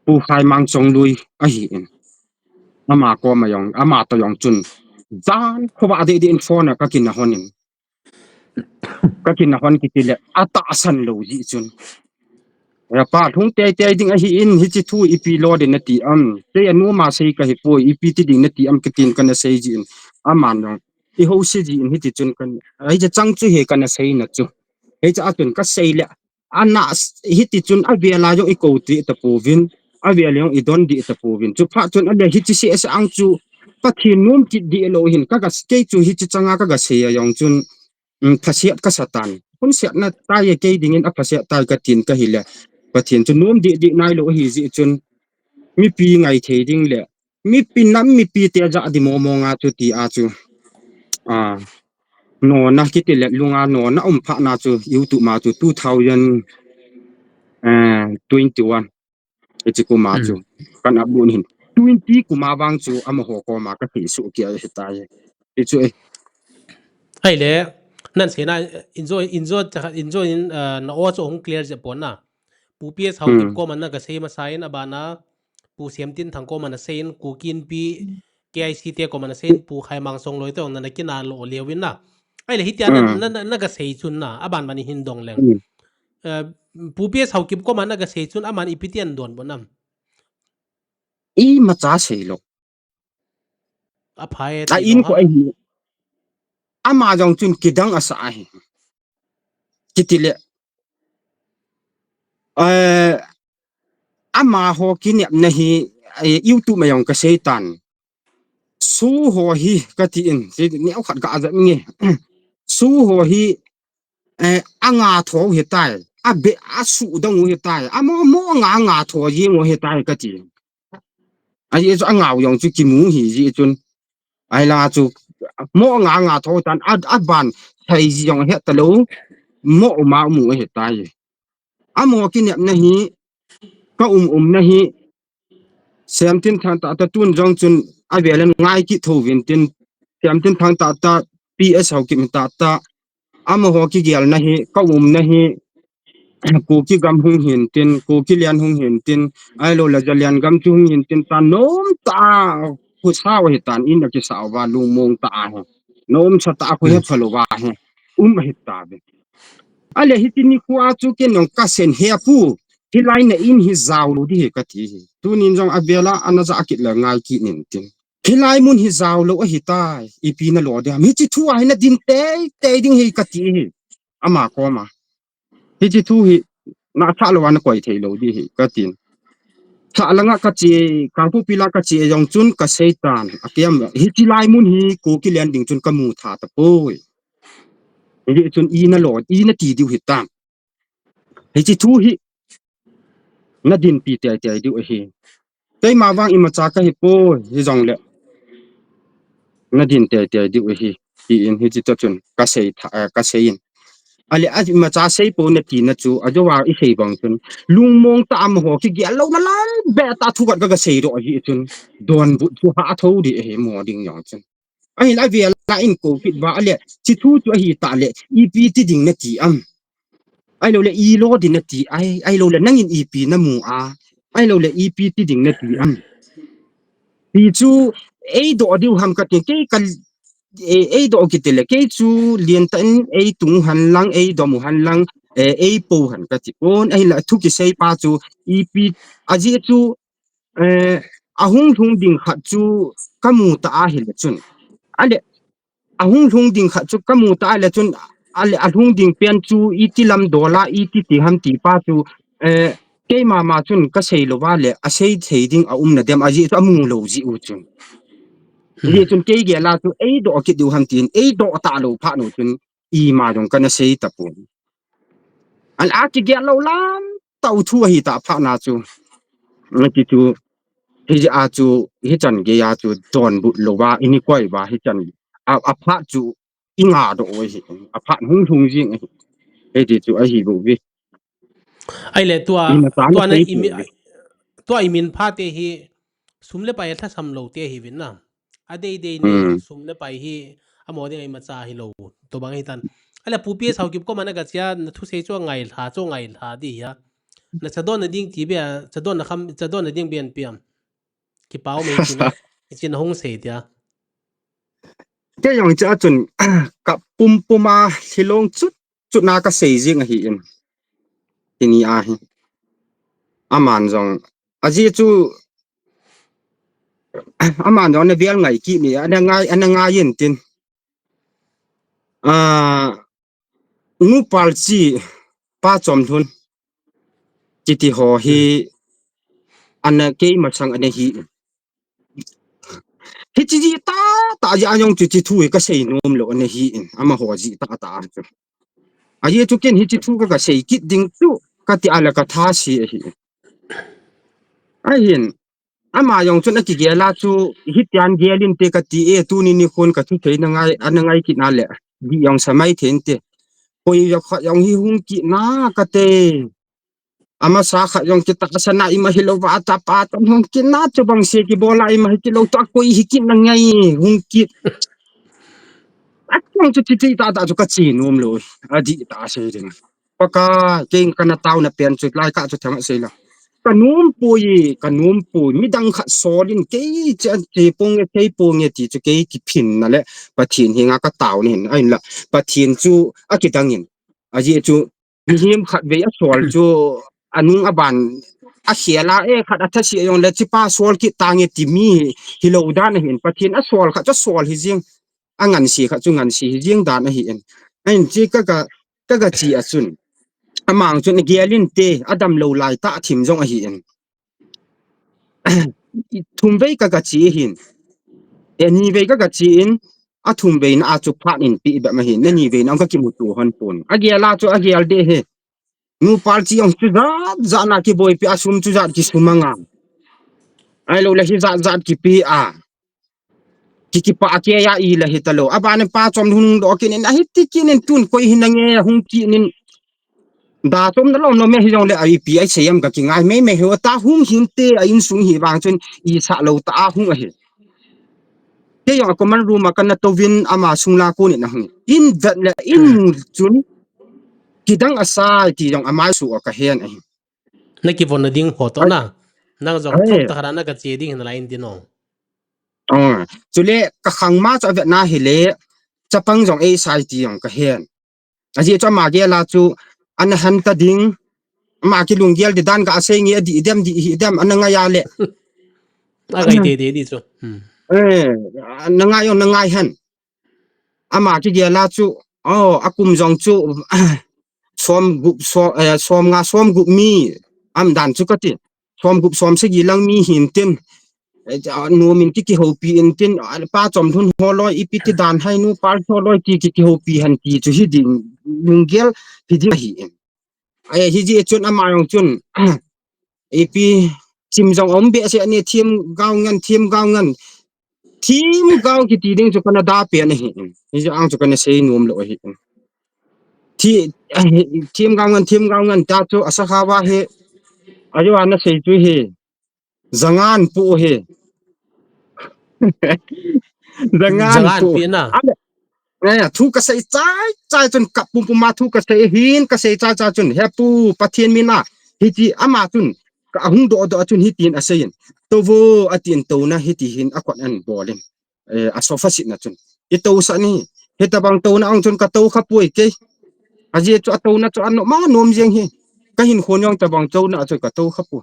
pu khai mang chong dui a hi in ama ko ma yong ama to yong chun zan khowa de in phone ka kin na honin ka kin na hon ki tile ata san lo ji chun ya pa thung te ding a hi in hi chi thu ipi lo de na ti te anu ma sei ka hi poi ipi ti ding na ti am kitin kana sei ji in aman i ho si ji in hi ti chun kan ai ja chang chu he kan sei na chu he cha atun ka sei le ana hi ti chun a vela yo i ko ti ta pu vin a vela yo i don di ta pu vin chu pha chun a le hi chi se sa ang chu pathin num ti di lo hin ka ga ke chu hi chi changa ka ga se ya yong chun phasiat ka satan hun se na ta ye ke ding in a phasiat ta ka tin ka hi le pathin chu num di nai lo hi ji chun mi pi ngai the ding le mi pi nam mi pi te ja di mo nga chu ti a chu no na ki te le lunga no na pha na chu youtube ma chu 2021 e chi ku ma chu kan abun hin 20 ku ma wang chu am ho ko ma ka thi su ki a he ta ye e chu e ai le nan se na enjoy in na o chu ong clear je pon na pu ps how kip ko man na ga sei ma sain abana pu siam tin thang ko man na sein ku kin pi KIC te ko man na sein pu khai mang song loi to na ki na lo lewin na ai le hitian na ga sei chun na aban mani hin dong leng pu ps how kip ko man na ga sei chun aman ipitian don bonam i ma cha sei lo a phai ta in ko ai ama jong chun kidang asa ai kitile ama ho kinep na hi youtube mayong ka seitan su ho hi ka ti in ni au khat ga za nge su ho hi anga tho he tai a be a su dong he tai a mo nga tho yi ngo he tai ka ti ai zo anga yong chu ki mu hi ji chun ai la chu mo nga tho tan a ban thai ji yong he ta lo mo ma mu he tai a mo kinep na hi ka na hi sem tin thang ta tun jong chun a velen ngai ki tho vin tin sem tin thang ta ps ho ki ta ama ho ki gel na hi ka na hi ko ki gam hung hin tin ko ki lian hung hin tin ai lo la jalian gam chu hung hin tin ta nom ta ku sa wa hi tan in ki sa wa lu mong ta ha nom sa ta ko he phalo wa he hi ta be ale hi tin ni ku a chu ke nong ka sen he pu hi lai na in hi zaw lu di he ka ti tu nin jong abela anaza akit la ngai ki nin tin hi lai mun hi zaw lo a hi tai ipi na lo de mi chi thu ai na din te ding he ka ti ama ko ma hi chi thu hi na tha lo an koi thei lo di hi ka tin tha langa ka chi kang pu pila ka chi yong chun ka seitan akiam hi chi lai mun hi ko ki len ding chun ka mu tha ta poi hi chun i na lo i na ti diu hi ta hi chi thu hi na din pi te diu hi kai ma wang i ma cha ka hi po hi jong le na din te diu hi in hi chi to chun ka sei ka sein ale a ma cha sei po na ti na chu a jo wa i sei bang chun lung mong ta am ho ki gel lo na lai be ta thu ga sei ro hi chun don bu chu ha tho di he mo ding yong chun ai la vi la in ko fit ba ale chi thu chu hi ta le i pi ti ding na ti am ai lo le i lo di na ti ai lo le nang in i pi na mu a ai lo le i pi ti ding na ti am ti chu ei do diu ham ka ke kan ei do ki tele ke chu lien tan ei tung han lang ei do mu han lang ei po han ka ti on ei la thu ki sei pa chu i pi aji chu ahung thung ding kha chu kamu ta a hil chun ale ahung thung ding kha chu kamu ta le chun ale ahung ding pen chu itilam dola iti ti ham ti pa chu ke ma chun ka sei lo wa le a sei thei ding a na dem aji chu amu lo ji u chun ye chun ke ge la chu ei do ki du ham tin ei do ta lo pha no chun i ma jong kana sei ta pu an a ki ge lo lam tau thu hi ta pha na chu ki chu hi a chu hi chan ge ya chu don bu lo wa ini koi wa hi chan a pha chu inga do oi hi a pha hung thung jing ei ti chu a hi bu vi ai le ina ta na na sei imi tua imin pha te hi sumle pai tha sam lo te hi win na ade ni sumle pai hi amode ai ma cha hi lo to bang hi tan ala pu ps how kip ko mana ga chia thu se cho ngai tha di ya na chadon na ding ti be chadon na ding bian piam ki pau me china chin hong se dia ke yong cha chun ka pum puma hilong chut na ka sei jing hi in ini a hi aman jong aji chu aman jong na bial ngai ki ni ana ngai yin tin nu palchi pa chomthun chiti ho hi ana ke masang ane hi chi ta ya yong chi thu ka sei nom lo ane hi ama ho ji ta aye chu ken hi chi thu ka sei kit ding tu ka ti ala ka tha si hi ahin ama yong chun ki gela chu hi tian gelin te ka ti e tu ni khon ka thu thei na ngai anangai ki na le di yong samai then te koi ya kha yong hi hung ki na ka te ama sa kha yong ki ta sana I ma hilo wa ta pa ta hung ki na chu bang se ki bola I ma ki lo ta koi hi ki na ngai hung ki atong chu ti ta chu ka chi nom lo adi ta se ding paka king kana taw na pen chu lai ka chu thang se la kanum pui midang kha solin ke che pong ke pong ti chu ke ki phin na le pathin hinga ka taw ni ai la pathin chu akitangin aji chu him khat ve a sol chu anung aban a hiala e khat atha si yong le chi pa sol ki tangi ti mi hilo dan hin pathin a sol kha chu sol hi jing angan si kha chu ngan si hi jing dan hi en ai chi ka chi achun amang chun gelin te adam lo lai ta thim jong a hi en thumvei ka chi hin eni ve ka chi in a thumvei na a chu phat in pi ba ma hin ni ve na ka ki mu tu hon pon agela chu agel de he nu par chi ong chu za na ki boy pi asum chu za ki sumanga ai lo la hi za ki pi a ki pa ke ya I la hi talo abane pa chom hun do ki nin a hi ti ki nin tun koi hin nge hung ki nin da tom na lo no me hi jong le ai pi ai seyam ka ki ngai me he ta hung hin te a in sung hi wang chun I sa lo ta hung a he ke yong ko man ruma kan to win ama sungla ko ni na hung in that la in chun kidang asai ti jong amai su ka hen a na ki von na ding ho to na nang jong ai trop ta harana ka che ding na lain din no chule ka khangma cha vet na hi le chapang jong a sai ti jong ka hen aji cha ma ge la chu an han ta ding ma ki lunggel de dan ka ase ngi di dem ananga ya le agai te de di chu nangai han ama ki ge la chu akum jong chu som gup mi am dan chu ka ti som se gi lang mi hin tin nu min ki ho pi in tin pa chom thun holoi ipiti dan hai nu par holoi ki ho pi han ti chu hi ding lunggel hi di hi ai hi ji chun ama yong chun epi chim jong om be se ani thim gaw ngan thim gaw ki ti ding chu kana da pe na hi ji ang chu kana se nom lo hi thim gaw ngan ta chu asa khawa he ayo ana se chu he zangan pu he zangan pu pi na thu ka sei chai chun kap pum ma thu ka sei hin ka sei cha chun he pu pathian mina hi ti ama chun ka hung do chun hi tin asein to wo atin to na hi ti hin akon an bolin a sofa sit na chun I to sa ni he ta bang to na ang chun ka to kha pui ke aji chu to na chu an ma nom jeng hi ka hin khon yong ta bang to na chu ka to kha pu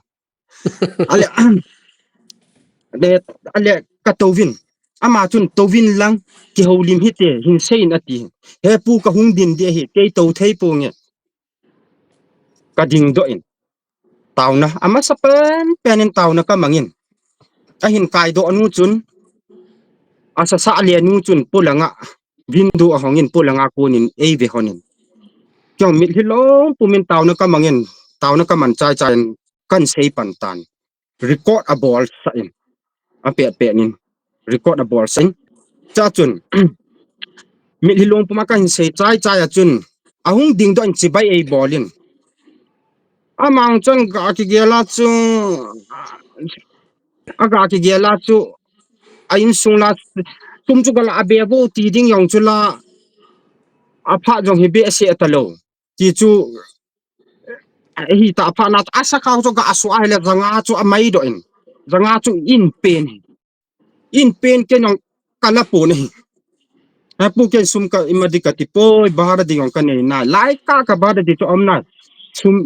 ale ka to win ama chun to win lang ki holim hi te hin sein ati he pu ka hung din de hi ke to thei pu nge ka ding do in tauna ama sapen penin tauna ka mangin a hin kai do anu chun asa sa le nu chun pulanga windu a hongin pulanga kunin e ve honin kyong mit hilong pumin tauna ka mangin tauna ka man chai kan sei pan tan record a ball sa in a pe nin record a ball sen cha chun mit hilong puma ka hin sei chai a chun ahung ding do in chibai e ballin amang chon ga ki gela chu aga ki gela chu ain sungla tum chu gala abebo ti ding yong chula apha jong hi be se atalo ti chu hi ta apha na asa khaw chu ga asu ai le zanga chu amai do in zanga chu in pen ke nong kala po ni apu ke sum ka imadi ka ti poi bahara ding ka nei na lai ka bahara di chu omna sum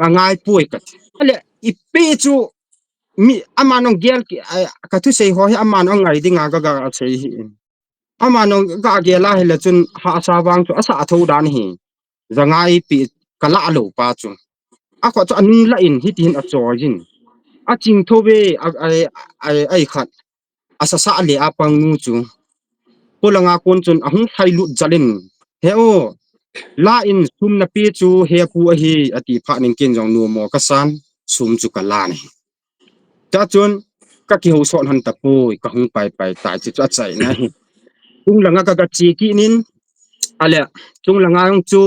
rangai poi ka ale ipe chu mi amanong gel ki ka tu sei ho hi amanong ngai dinga ga sei hi amanong ga gela hele chun ha asawang chu asa atho dan hi zangai pi kala lo pa chu akho chu anung la in hitin a chojin a ching thobe ai khat asa sa le apang nu chu polanga kon chun ahung thailu jalin heo la in sum na pi chu he pu a hi ati pha ning ken jong nu mo ka san sum chu ka la ni cha chun ka ki ho son han ta pu ka hung pai tai chu cha chai na hi tung langa ka chi ki nin ale tung langa yong chu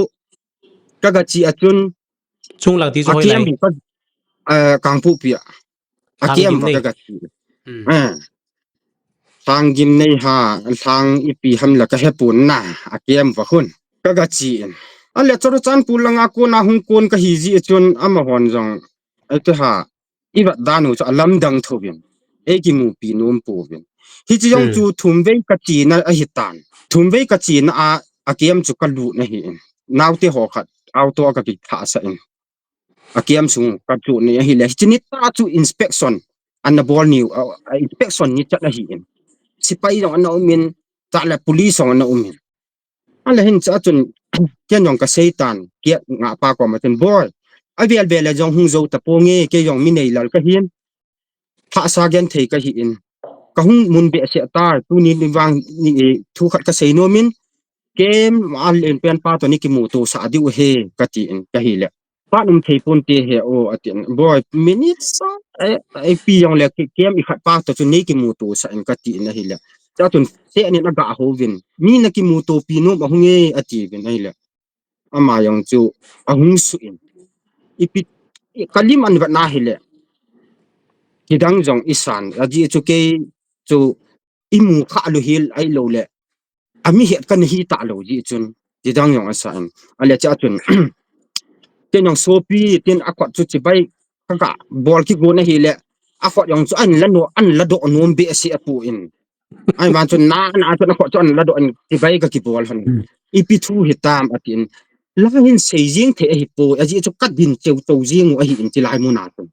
ka chi achun ช่วงหลังที่ช่วย akiem ka kang pu pia akiem Tang gim ka chi อืม ทางยิมในหาทางอีปีหำละก็เฮปุนนะอาเกียมว่าคุณก็จีนอันเลจรจันปูลังอากูนาหุงกูนก็ฮีจีจนอามาหอนจงไอ้ตัวหาอีบัดดานุจะลำดังทวินเอกิมูปีนุมปูวินฮิจิยงจูทุมเวกจีนอหิตันทุมเวกจีนอาเกียมจุกลูนะฮีนาวที่หอขัดเอาตัวกับกิขาสันอาเกียมสุงกับจูนี่ฮีเลจินิตาจูอินสเปกชั่นอันนบอลนิวอินสเปกชั่นนี่จะนะฮีsipai jong ana umin ta la police jong ana umin ala hin cha chun ken jong ka seitan kia nga pa ko ma ten boy avial vela jong hung zo ta ponge ke jong mi nei lal ka hin pha sa gen thei ka hi in ka hung mun be se ta tu ni wang ni thu khat ka sei no min kem al en pen pa to ni ki mu to sa diu he ka ti in ka hi le pa num thei pon te he o atin boy minutes ai pi jong le kem i khat pa to chu nei ki mu to sa in ka ti na hi le cha tun se ani na ga ho vin mi na ki mu to pi no ba hunge ati vin ai le ama yang chu ahung su in ipi kalim an va na hi le kidang jong isan aji chu ke chu imu kha lu hil ai lo le ami het kan hi ta lo ji chun kidang jong asan ale cha chun ten yang sopi ten akwat chu chi bai ka bol ki go na hi le akwat yang chu an la do nom be si apu in ai ban chu na chu na ko chu an la do an ti bai ka ki bol han ipi thu hitam atin la hin sei jing the hi po aji chu kat din cheu to jing a hi in ti lai mu na tu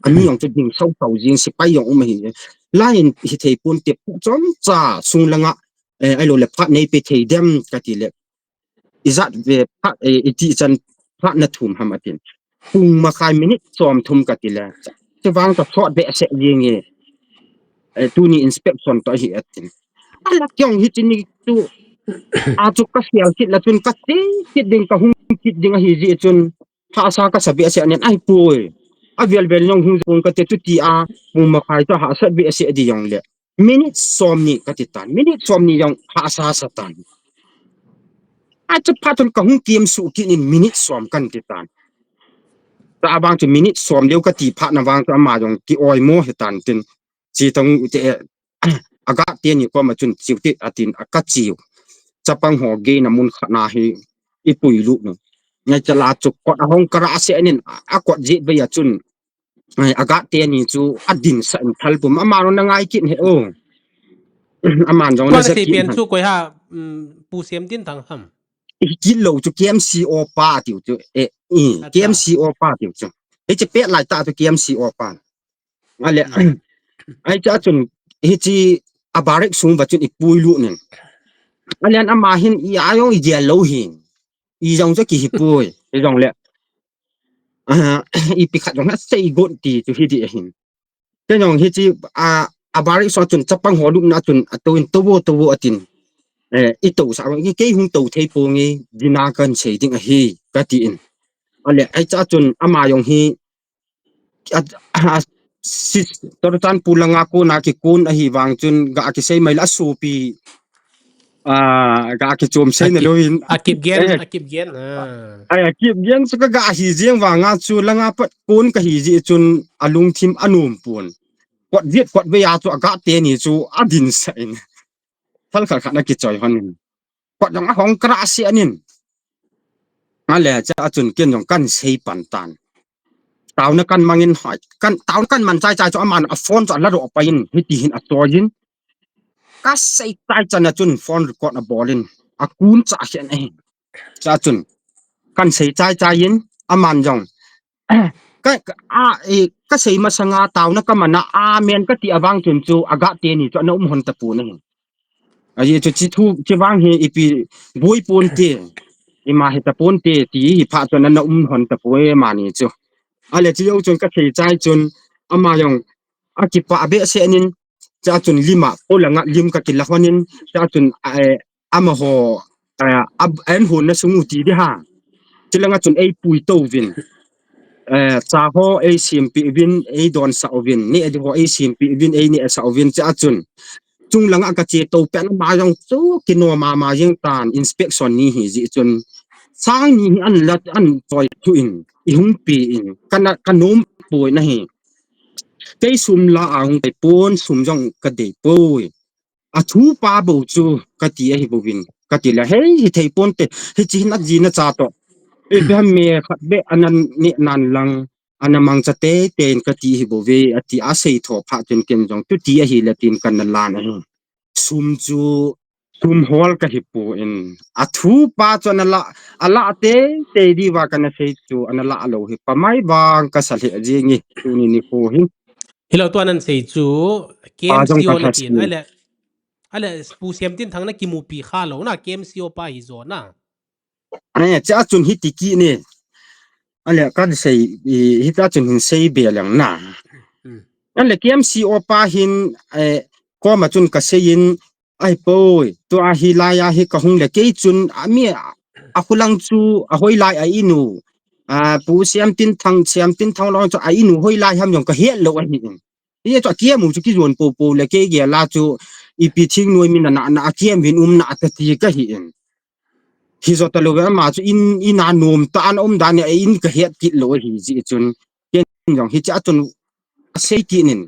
ami yang chu ding sau to jing si pai yang hi lain hi thei pun te chom cha sung langa ai lo le phat nei pe thei dem ka ti le izat ve phat ti chan phat na thum hamatin pung ma khai minute som thum ka ti la che wang ta thot be se jing e tu ni inspection to hi atin ala kyong hi tin ni tu a chu ka sial kit la chun ka ti kit ding ka hung kit ding hi ji chun tha sa ka sabi ase anen ai poi a vel vel nyong hung pung ka te tu ti a pung ma khai to ha sa be ase di yong le minute som ni ka ti tan minute som ni yong ha sa sa tan a chu patun ka hung kim su ki ni minute som kan ti tan ta abang chu minute som deu ka ti pha na wang ta ma jong ki oi mo he tan tin chi tong te aga te ni ko ma chun chiu ti atin aka chiu chapang ho ge na mun khana hi ipui lu no ngai chala chu ko hong kara se anin akot ji be ya chun aga te ni chu adin sa thal pum amaro na ngai kin he o aman jong ก็ na จะ sa สิ kin เปลี่ยนสู้กวยฮะปูเสียมตินทางหำ ki lo chu KMCO pa tiu chu KMCO pa tiu chu e che pe lai ta tu KMCO pa ale ai cha chun hi chi abarek sum ba chun ipui lu nen alian ama hin i ayong i dia lo hin i jong cha ki hipui e jong le i pi khat jong na sei gon ti chu hi di hin te jong hi chi abarek so chun chapang ho lu na chun atoin tobo atin i to sa ngi ke hung to thei po ngi dina kan sei ding a hi ka ti in ale ai cha chun ama yong hi sis tortan pulanga ko na ki kun a hi wang chun ga ki sei mai la su pi ga ki chom sei na loin อากิบเกนai ki gen su ga hi jeng wa nga chu langa pat kun ka hi ji chun alung thim anum pun kwat viet kwat be ya chu aga te ni chu adin sain thal khal khana ki choi hon kwat jong a hong kra si anin ale cha chun ken jong kan sei pan tan taw na kan mangin kan taw kan man chai chai cho aman a phone cho la ro pa in hi ti hin a toyin ka sei tai chana chun phone record na bolin a kun cha hian ai cha chun kan sei chai chai in aman jong ka sei ma sanga taw na ka mana a men ka ti awang chun chu aga te ni cho na hon ta pu na Aye to chi thu chi wang he ipi boi ponte ima heta ponte ti hi pha chon na hon ta poe mani chu ale chi yo chon ka thei chai chon ama yong akipa be se nin cha chun lima olanga lim ka kilahwanin cha chun ama ho an hon na sungu ti di ha chilanga chun ei pui to vin cha ho ei simpi vin ei don sa ovin ni edi ho ei simpi vin ei ni sa ovin cha chun chung langa ka che to pen ma yong chu kino ma yeng tan inspection ni hi ji chun sang ni an lat an toy tu in I hung pi in kana kanom poi na hi kai sum la ang pe pon sum jong ka de poi a thu pa bo chu ka ti hi bo win ka ti la hei hi thei pon te hi chi na ji na cha to e be me khat be anan ni nan lang anamang chate ten ka ti hi bo ve ati a sei tho pha chen ken jong tu ti hi la tin kan na la na hi sum chu sum hol ka hi po in a thu pa chon ala te di wa kana sei chu anala alo hi pa mai bang ka sa le ji ngi tu ni po hi hilo to nan sei chu jong KMCO ka na thas tin ale pu siam tin thang na ki mu pi kha lo na KMCO pa hi zo na cha chun hi ti ki ne ale kan sei hi ta chun hin sei be lang na ale KMCO pa hin ko ma chun ka sein ai poi to a hi la ya hi ka hung le ke chun ami a khulang chu a hoi lai a inu pu siam tin thang lo cho a inu hoi lai ham yong ka he lo a hi ye cho kia mu chu ki zon po le ke ge la chu I pi thing noi min na kiem win na ta ti ka hi in hi zo ta lo ma chu in na nom ta an dan in ka het ki lo hi ji chun ken yong hi cha chun sei ki nin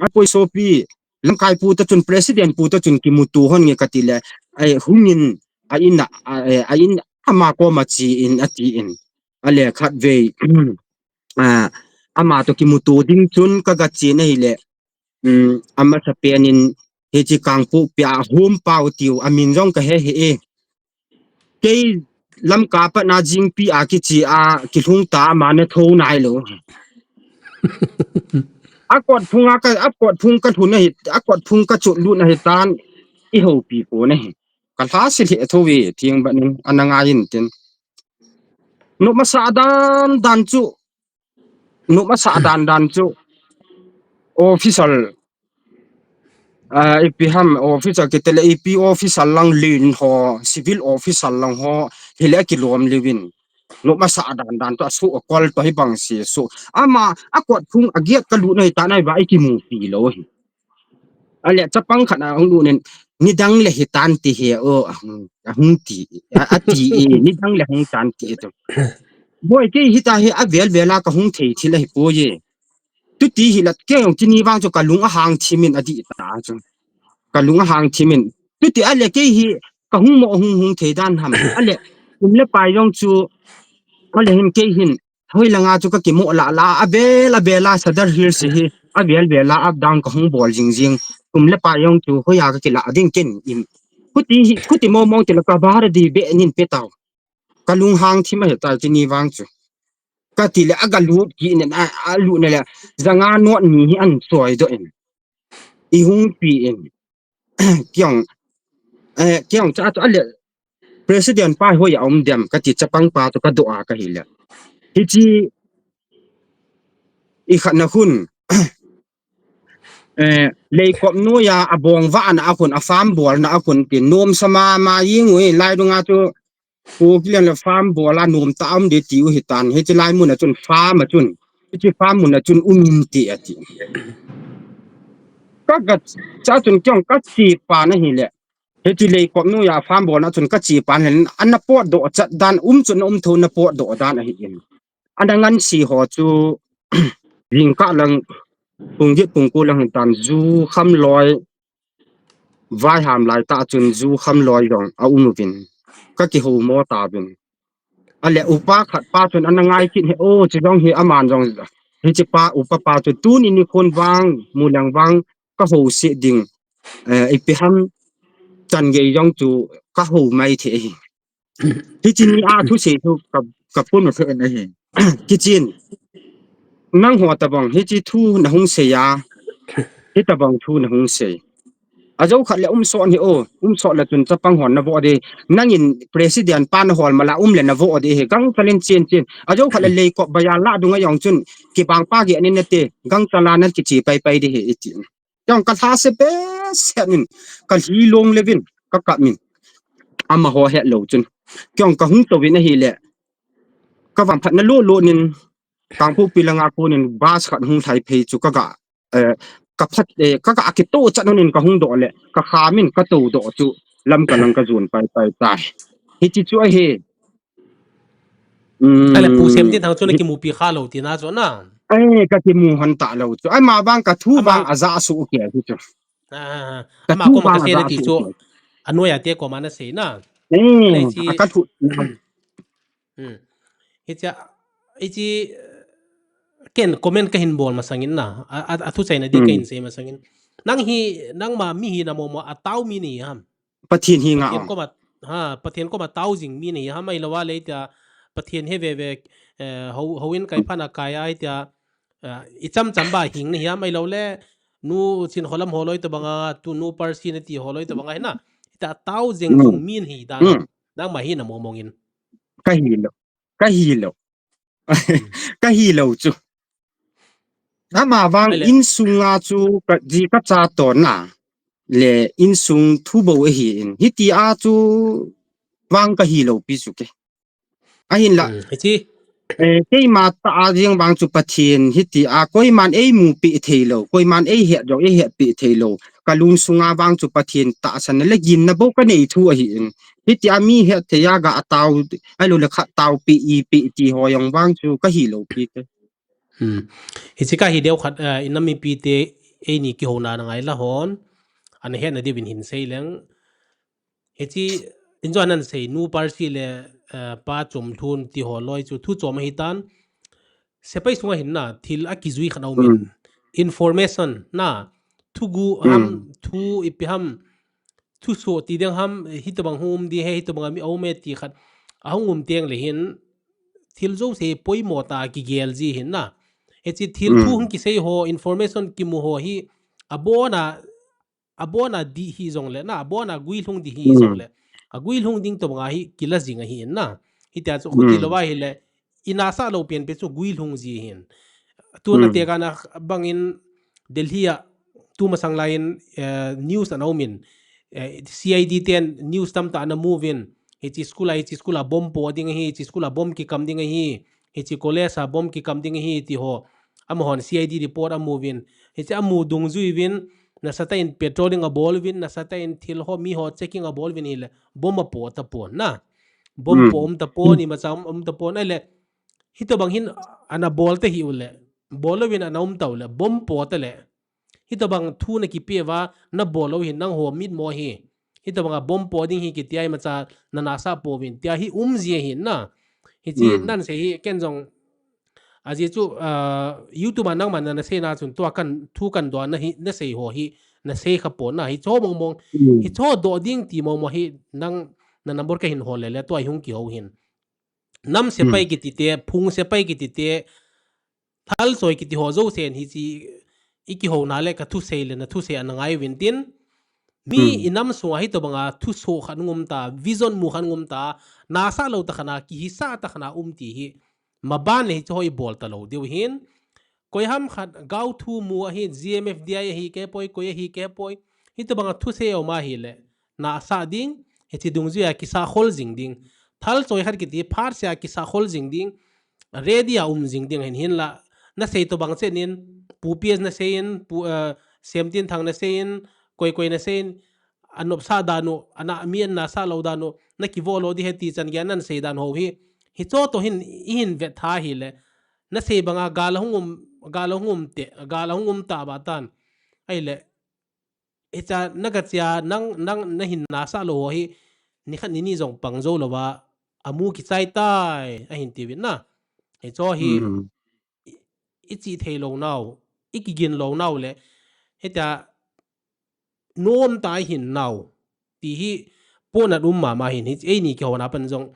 a poi so pi langkai pu ta chun president pu ta chun ki mu tu hon nge ka ti le ai hungin a in ama ko ma chi in ati in ale khat ve ama to ki mu tu ding chun ka ga chi nei le ama sa penin he chi kang pu pya hum pau tiu amin jong ka he ke lam ka pa na jing pi a ki chi a ki thung ta ma ne tho nai lo akot phunga ka akot phung ka thun hi akot phung ka chu lu na hi tan I ho pi ko ne ka tha si le tho we thieng ba nin ananga yin tin no ma sa dan chu no ma sa dan chu official ipiham officer ke tele ip officer lang lin ho civil officer lang ho hele ki lom livin no ma sa dan to su kol to hi bang si so ama akot phung agiat ka lu nei ta nai ba ki mu pi lo hi ale chapang khana ong lu nen ni dang le hi tan ti he o hung ti ati ni dang le hung tan ti to boy ke hi ta he a vel vela ka hung thei thi le hi po ye tu ti hi lat ke ong chini wang cho ka lung a hang thimin adi ta chu ka lung a hang thimin tu ti ale ke hi ka hung mo hung thei dan ham ale um le pai yong chu ale hin ke hin hoi langa chu ka ki mo la bela sadar hir se hi a vel vela up down ka hung bol jing um le pai yong chu hoya ka ki la ding ken im kuti mo ti la ka bar di be nin pe taw ka lung hang thima he ta chini wang chu ka ti le aga lu ki ne a lu ne la zanga no ni an soi do en I hung pi en kyong cha to ale president pa ho ya dem ka ti chapang pa to ka do a ka hila hi chi I khana hun le kop no ya abong wa an a kun a farm bol na a kun pin nom sama ma yingui lai do nga to ko klian la farm bol la nom ta am de ti u hitan he chi lai mun na chun farm ma chun chi farm mun na chun ti ati ka cha chun kyong ka chi pa na hi le he chi le kop no ya farm bol na chun ka chi pan hen an na pot do cha dan chun tho na pot do dan a hi in anangan si ho chu ring ka lang pung ji pung ko lang tan zu kham loi vai ham lai ta chun zu kham loi dong a vin ka ki ho mo ta bin ale upa khat pa chun anangai kin he o chi dong he aman jong he chi pa upa pa chu tu ni khon wang mulang wang ka ho se ding ipi ham chan ge yong chu ka ho mai the hi chin ni a thu se thu ka pun ma the na he kitchen nang ho ta bang hi chi thu na hung se ya hi ta bang thu na hung se ajo khat le so ni o so la tun cha pang hon na vo de nangin president pan hol mala le na vo de he gang talen chen ajo khat le ko baya la dunga yong chun ki pang pa gi anin te gang tala na ki chi pai de he ti yong ka tha se pe senin ka hi long levin ka min ama ho he lo chun kyong ka hung to wi na hi le ka wam phat na lo nin kang pu pilanga ko nin bas khat hung thai phei chu ka ka phat ka ki to cha nin ka hung do le ka kha min ka to do chu lam ka lang ka zun pai tai hi chi chu he ale pu sem tin thang chu na ki mu pi kha lo ti na cho na ka ti mu han ta lo chu ai ma bang ka thu bang aza su ke hi chu ama ko ma ka se na ti chu anoya te ko ma na se na ale chi ka thu ichi ken comment ka hin bol masangin na athu chai na di kain se masangin nang ma mi hi na mo ataw mi ni ham pathin hi nga pathian ko ma taw jing mi ni ham ai lawa le ta pathian he ve hoin kai phana kai ai ta icham chamba hing ni ham ai lo le nu chin holam holoi to banga tu nu personality holoi to banga na ta taw jing jung min hi da nang ma hi na mo mongin ka hi lo ka hi lo chu ama wang in sunga chu ka ji ka cha to na le in sung thu bo hi in hiti a chu wang ka hi lo pi chu ke a hin la chi ke ma ta jing wang chu pathin hiti a koi man ei mu pi thelo koi man ei he jo ei he pi thelo ka lung sunga wang chu pathin ta san le gin na bo ka nei thu hi in hiti a mi he the ya ga taw ai lo le kha taw pi ti ho yong wang chu ka hi lo pi ke hichika hi deu khat inami pi te e ni ki hona na ngai la hon an he na de bin hin sei leng hichi injo nan sei nu parsi le pa chom thun ti ho loi chu thu chom hi tan sepai sunga hin na thil a ki zui khanau min information na thu gu ham thu ipi ham thu so ti deng ham hitobang hum di he hitobang mi au me ti khat ahungum teng le hin thil zo se poi mota ki gel ji hin na echi thil thu hung ki sei ho information ki mu ho hi abona di hi zong le na abona gui lung di hi zong le a gui lung ding to nga hi kila jinga hi na hi ta chu khuti lo wa hi le inasa lo pen pe chu gui lung ji hin tu na te kana bangin delhi tu masang lain news anomin CID 10 news tam ta na move in hi school a bomb po ding hi school a bomb ki kam ding hi hi college a bomb ki kam ding hi ti ho amhon CID report a move in hi amu dung zui win na sata in patrolling a ball win na sata in thil ho mi ho checking a ball win hi le bomb a po ta po na bomb po ta po ni ma cham ta po na le hi to bang hin ana ball te hi ule ball win ana ta ule bomb po ta le hi to bang thu na ki pe wa na ball hin nang ho mit mo hi hi to bang bomb po ding hi ki ti ai ma cha na na sa po win tia hi ji hin na hi chi nan se hi ken jong aji chu YouTube nang man na se na chun to kan thu kan do na hi na sei ho hi na sei kha po na hi cho mong hi cho do ding ti mo hi nang na number ka hin ho le to ai hung ki ho hin nam se pai ki ti te phung se pai ki ti te thal soi ki ti ho zo sen hi chi iki ho na le ka thu sei le na thu se an ngai win tin mi inam so hi to banga thu so khan ngum ta vision mu khan ngum ta na sa lo ta khana ki hi sa ta khana ti hi maban le choi bol ta lo deu hin koi ham khat gau thu mu hi GMF dia hi ke poi koi hi ke poi hi to banga thu se o ma hi le na sa ding he chi dung zia ki sa khol jing ding thal choi har ki ti phar sia ki sa khol jing ding ready a jing ding hin la na sei to bang chenin pu ps na sein pu semtin thang na sein koi na sein anop sa dano ana mien na sa lo dano na ki volo di he ti chan gyan nan sei dan ho hi cho to hin vet tha hi le na sei banga galahungum ta ba tan ai le echa naga chia nang na hin na sa lo hi ni khan ni jong pang zo lo wa amu ki chai tai a hin ti win na he cho hi ichi thei lo naw ikigin lo naw le heta nom tai hin naw ti hi pona dum ma hin hi ei ni ki hona pan jong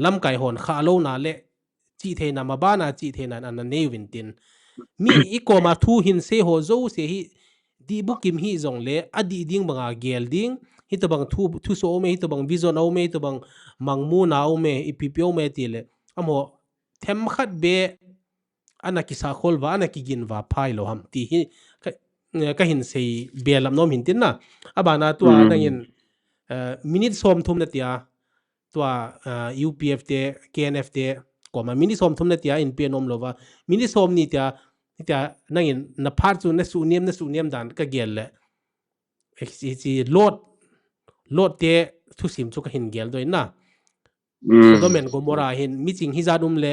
lam kai hon kha lo na le chi thei na ma ba na chi thei na an ne win tin mi i ko ma thu hin se ho zo se hi di bukim hi zong le adi ding banga gel ding hitabang thu so me hitabang vision au me hitabang mangmu na au me ipipyo me tile amo them khat be ana ki sa khol wa ana ki gin wa phai lo ham ti hi ka hin sei belam nom hin tin na abana to adangin minute som thum na tia to UPF te KNF te koma minute som thum na tia in pe nom lova minute som ni tia nangin na phar chu na su niam dan ka gel le exi lot te thu sim chu ka hin gel doi na Sodom Gomora hin meeting hizadum le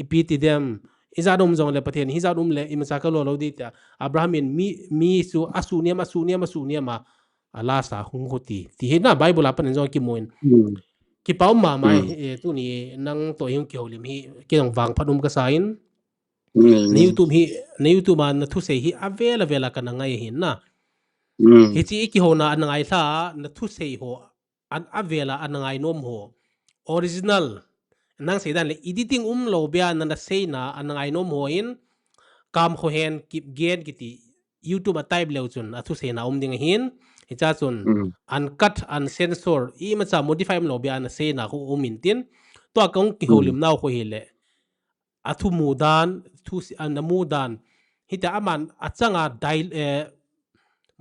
ipiti dem hizadum jong le pathen hizadum le imsa ka lo di ta Abraham in mi su asuniam ala sa hung hoti ti he na Bible apan jong ki moin ki pau ma mai tu ni nang to yung ki holim hi ki dong wang phanum ka sain na YouTube man na thu se hi avela ka na ngai hin na hi chi ki ho na anangai tha na thu se ho an avela anangai nom ho original nang sei dan le editing lo bia na sei na anangai nom ho in kam kho hen kip gen kiti YouTube a type leu chun athu se na ding hin hi cha chun uncut uncensor I ma cha modify lo bia na sei na ko min tin to akong ki holim naw ko hele athu mudan thu an mudan hita aman achanga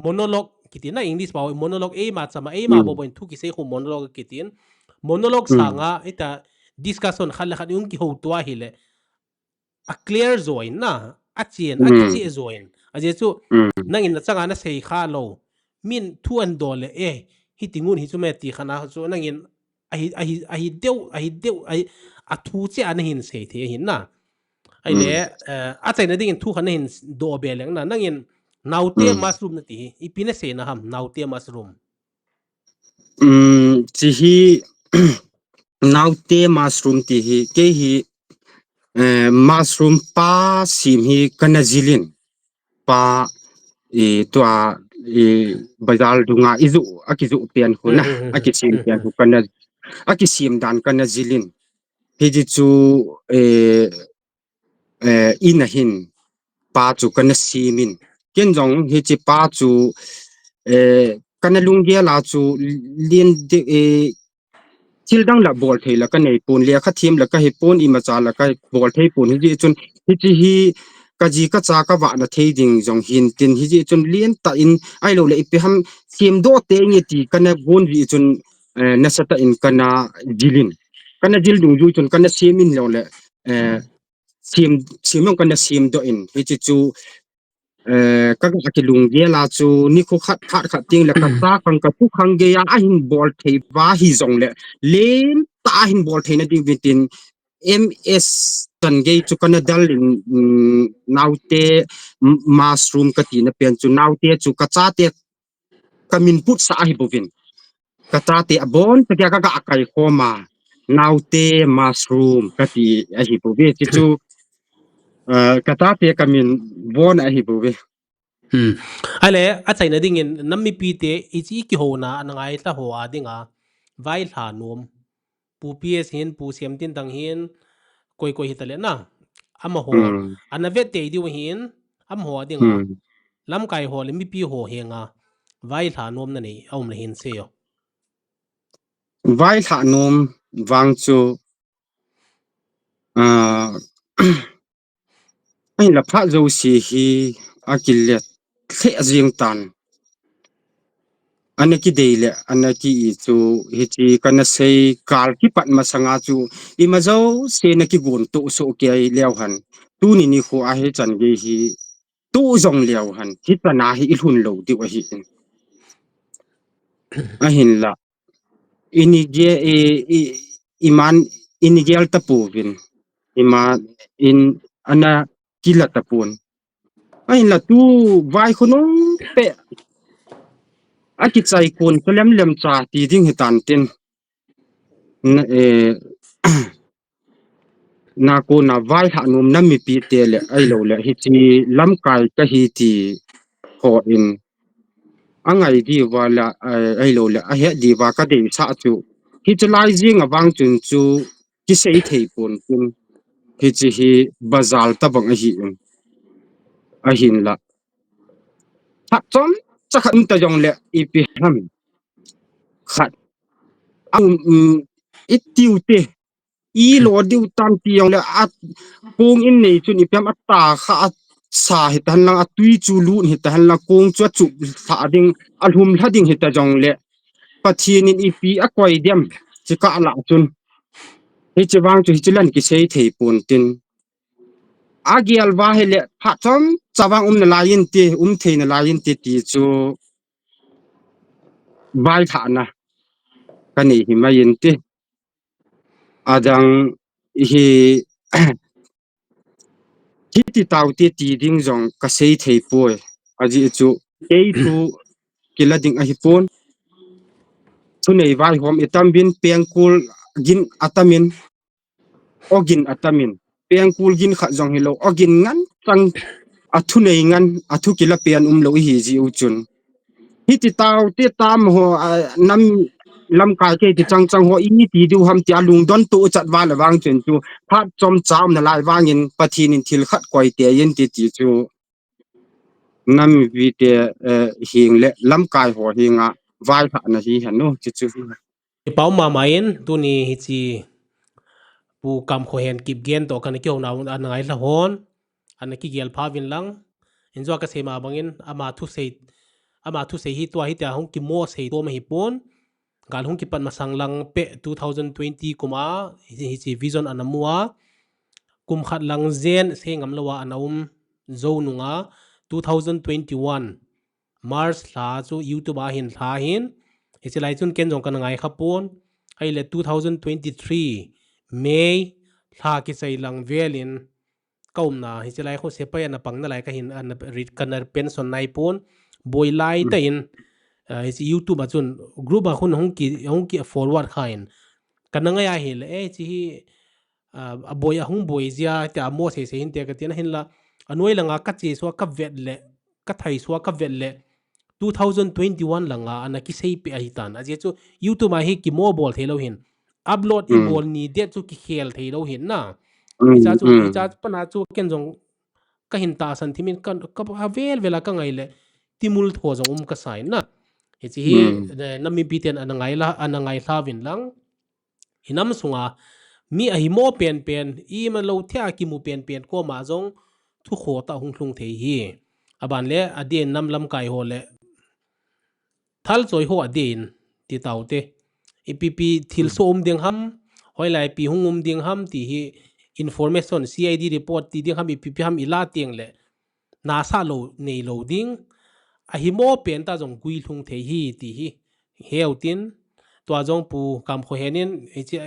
monologue kiti na English pa monologue ma chama ma bo boin thu ki se ko monologue kitin monologue sanga ita discussion khal yung ki ho to hele a clear zoin na a chien a ki zoin a je chu nangin na changa na sei kha lo min thu an dole hi tingun hi chu me ti khana chu nangin a hi deu a thu che an hin sei the hin na ai le a chai na ding thu khana hin do be leng na nangin naute mushroom na ti ipina se na ham naute mushroom chi hi naute mushroom ti hi ke hi mushroom pa sim hi kana zilin pa to bazal dunga izu akizu pian khuna akisim pian kana akisim dan kana zilin hiji chu inahin pa chu kana simin kenjong hiji pa chu kana lunggia la chu lien de childang la bol thei la ka nei pun le kha thim la ka he pon I ma cha la ka bol thei pun hi chun hi ka ji ka cha ka wa na thei ding jong hin tin hi chun lien ta in ai lo le ipe ham sim do te nge ti kana gon wi chun na sata in kana jilin kana jil dung ju chun kana simin lo le sim kana sim do in hi chu ka ki lung ge la chu ni kho khat ting la ka ta kang ka pu khang ge ya a hin bol thei wa hi zong le len ta hin bol thei na ding bitin MS tan ge chu kana dal in naute mushroom ka ti na pen chu naute chu ka cha te kamin put sa hi bovin ka cha te abon ta ka kai khoma naute mushroom ka ti a hi bove chu ka ta te kamin bon a hi bove ale a chai na ding in nammi pi te ichi ki ho na anangai ta ho adinga vai tha nom pu PS hin pu siam tin tang hin koi hitale na ama ho anavet te di hin am ho adinga lam kai ho le mi pi ho henga vai tha nom na nei aum le hin se yo vai tha nom wang chu ai la pha zo si hi akilet the jing tan anaki deile anaki chu hichi kana sei kal ki pat masanga chu imazo se na ki gon to so ke ai lew han tu ni kho a he chan ge hi tu zong lew han ki ta na hi ilhun lo di wa hi a hin la inige iman inigel tapuvin ima in ana kila tapun ai la tu vai khono pe aki chai kun lem cha ti ding hitan tin na ko na vai ha num na mi pi te le ai lo le hi chi lam kai ka hi ti ho in angai di wala ai lo le a he di wa ka de sa chu hi chlai jing awang chun chu ki sei thei pon kun hi chi hi bazal ta bang hi a hin la พระจอมจะขันตะยองและอีปีห้ำขัดเอาอิติวเตอีโลดิวตามตียองและอัดโกงอินนี่จุนอีเปียมอัตตาค่ะอัดสาเหตุหันลังอัตุยจูลูเหตุหันลังโกงจวดจุสาดิงอัลหุมทะดิงเหตุจองและปะทีนินอีปีอะกวยเดียมจิกะละจุนฮิจวางจุฮิจลันกิเซเทปุนตินอาเกียลวาเฮเลพระจอมจะวางนลายินตีเทนลายินตีตีจูบายฐานะกันนี่หิมายินตีอาดังฮีที่ติตาวตีตีดิ้งจงกเซเทปุยอาจิจูเอทูกิลดิ้งอหิปุนทุนไอวายหอมอิตัมบินเปียงคูลกินอัตมินอกินอัตมินเปียงคูลกินขะจงฮิโลอกินงั้นตังอัทุนไองั้นอัทุกิลเปียนโลหิจิอุจุนฮิติตาวตีตามหัวนำลำกายเกติจังหัวอีนี่ตีดูหำตีอาลุงดอนตัวจัดวาละวางจนจูพระจอมจามนะลายวางยินปะทีนินทิลขัดกวยเตียยินตีตีจูนำวิเตเฮงและลำกายหัวเฮงะวายพระนะฮีหันโนจิจูi pau ma main tu ni hi chi pu kam kho hen kip gen to kan kyo na an ngai la hon an ki gel pha vin lang injo ka sema bangin ama thu sei hi to hi ta hong ki mo sei to ma hi pon gal hong ki pan masang lang pe 2020 kuma hi chi vision anamua kum khat lang zen se ngam lawa anaum zo nunga 2021 March la chu YouTube a hin tha hin hi chi lai chun ken jong kan ngai khapon ai le 2023 May tha ki sei lang velin kaum na hi chi lai kho se pa na pang na lai ka hin an rit kanar pension nai pon boy lai ta in hi chi YouTube a chun group a khun hong ki forward khain kan nga ya hi le chi hi a boy a hung boy zia ta mo se hin te ka tin hin la anoi langa ka chi so ka vet le ka thai so ka vet le 2021 langa anaki sei pe ahitan aje chu YouTube ma hi ki mobile thelo hin upload i bol ni de chu ki khel thelo hin na icha pana chu ken jong ka hin ta san thimin kan ka vel vela ka ngai le timul tho jong ka sai na hi hi nami biten anangai hlavin lang hinam sunga mi a hi mo pen i ma lo thya ki mu pen ko ma jong thu kho ta hung thlung thei hi aban le adien nam lam kai ho le thal choi ho adin ti taute ipp thil som ding ham hoilai pi hungum ding ham ti hi information CID report ti ding ham ipp ham ila tiang le na sa lo nei lo ding a hi mo pen ta jong gui thlung thei hi ti hi heutin to jong pu kam kho henin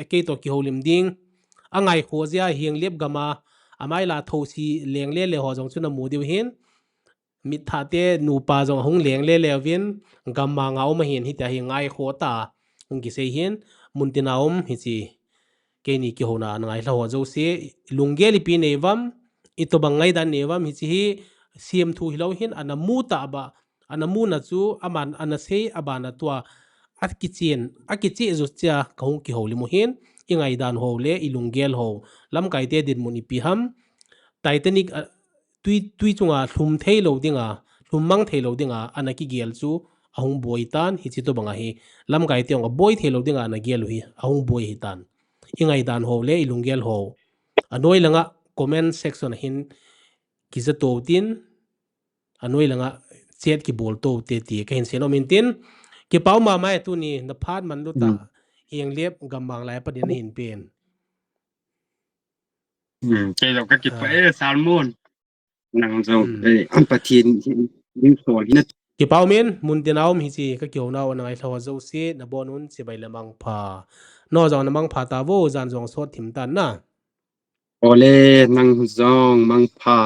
ke to ki holim ding angai kho zia hiang lep gama amai la thosi leng le ho jong chuna mu diu hin mi tha te nu pa jong hung leng le vin gamma ngau ma hin hi ta hi ngai kho ta hung ki sei hin muntinaum hi chi ke ni ki hona ngai la ho jo se lungeli pi nevam ito bangai dan nevam hi chi hi siam thu hi lo hin anamu ta ba anamu na chu aman anase abana tua akichi zu cha kahung ki holi mo hin ingai dan ho le ilungel ho lam kai te din muni pi ham Titanic tui chunga hlum thei lo dinga hlum mang thei lo dinga anaki gel chu ahung boy tan hi chi to banga hi lam kai te ong boy thei lo dinga na gel hi ahung boy hi tan ingai dan ho le ilungel ho anoi langa comment section hin ki za to tin anoi langa chat ki bol to te ti ka hin seno min tin ki pau ma mai tu ni na phat man lu ta hiang lep gambang lai pa din hin pen ke lo ka ki pa salmon nang zo an patin ning so ni ki pau men mun tinaum hi chi ka kyo na ngai thawa zo se na bonun se bai lamang pha no jong na mang pha ta wo jan jong so thim tan na ole nang zong mang pha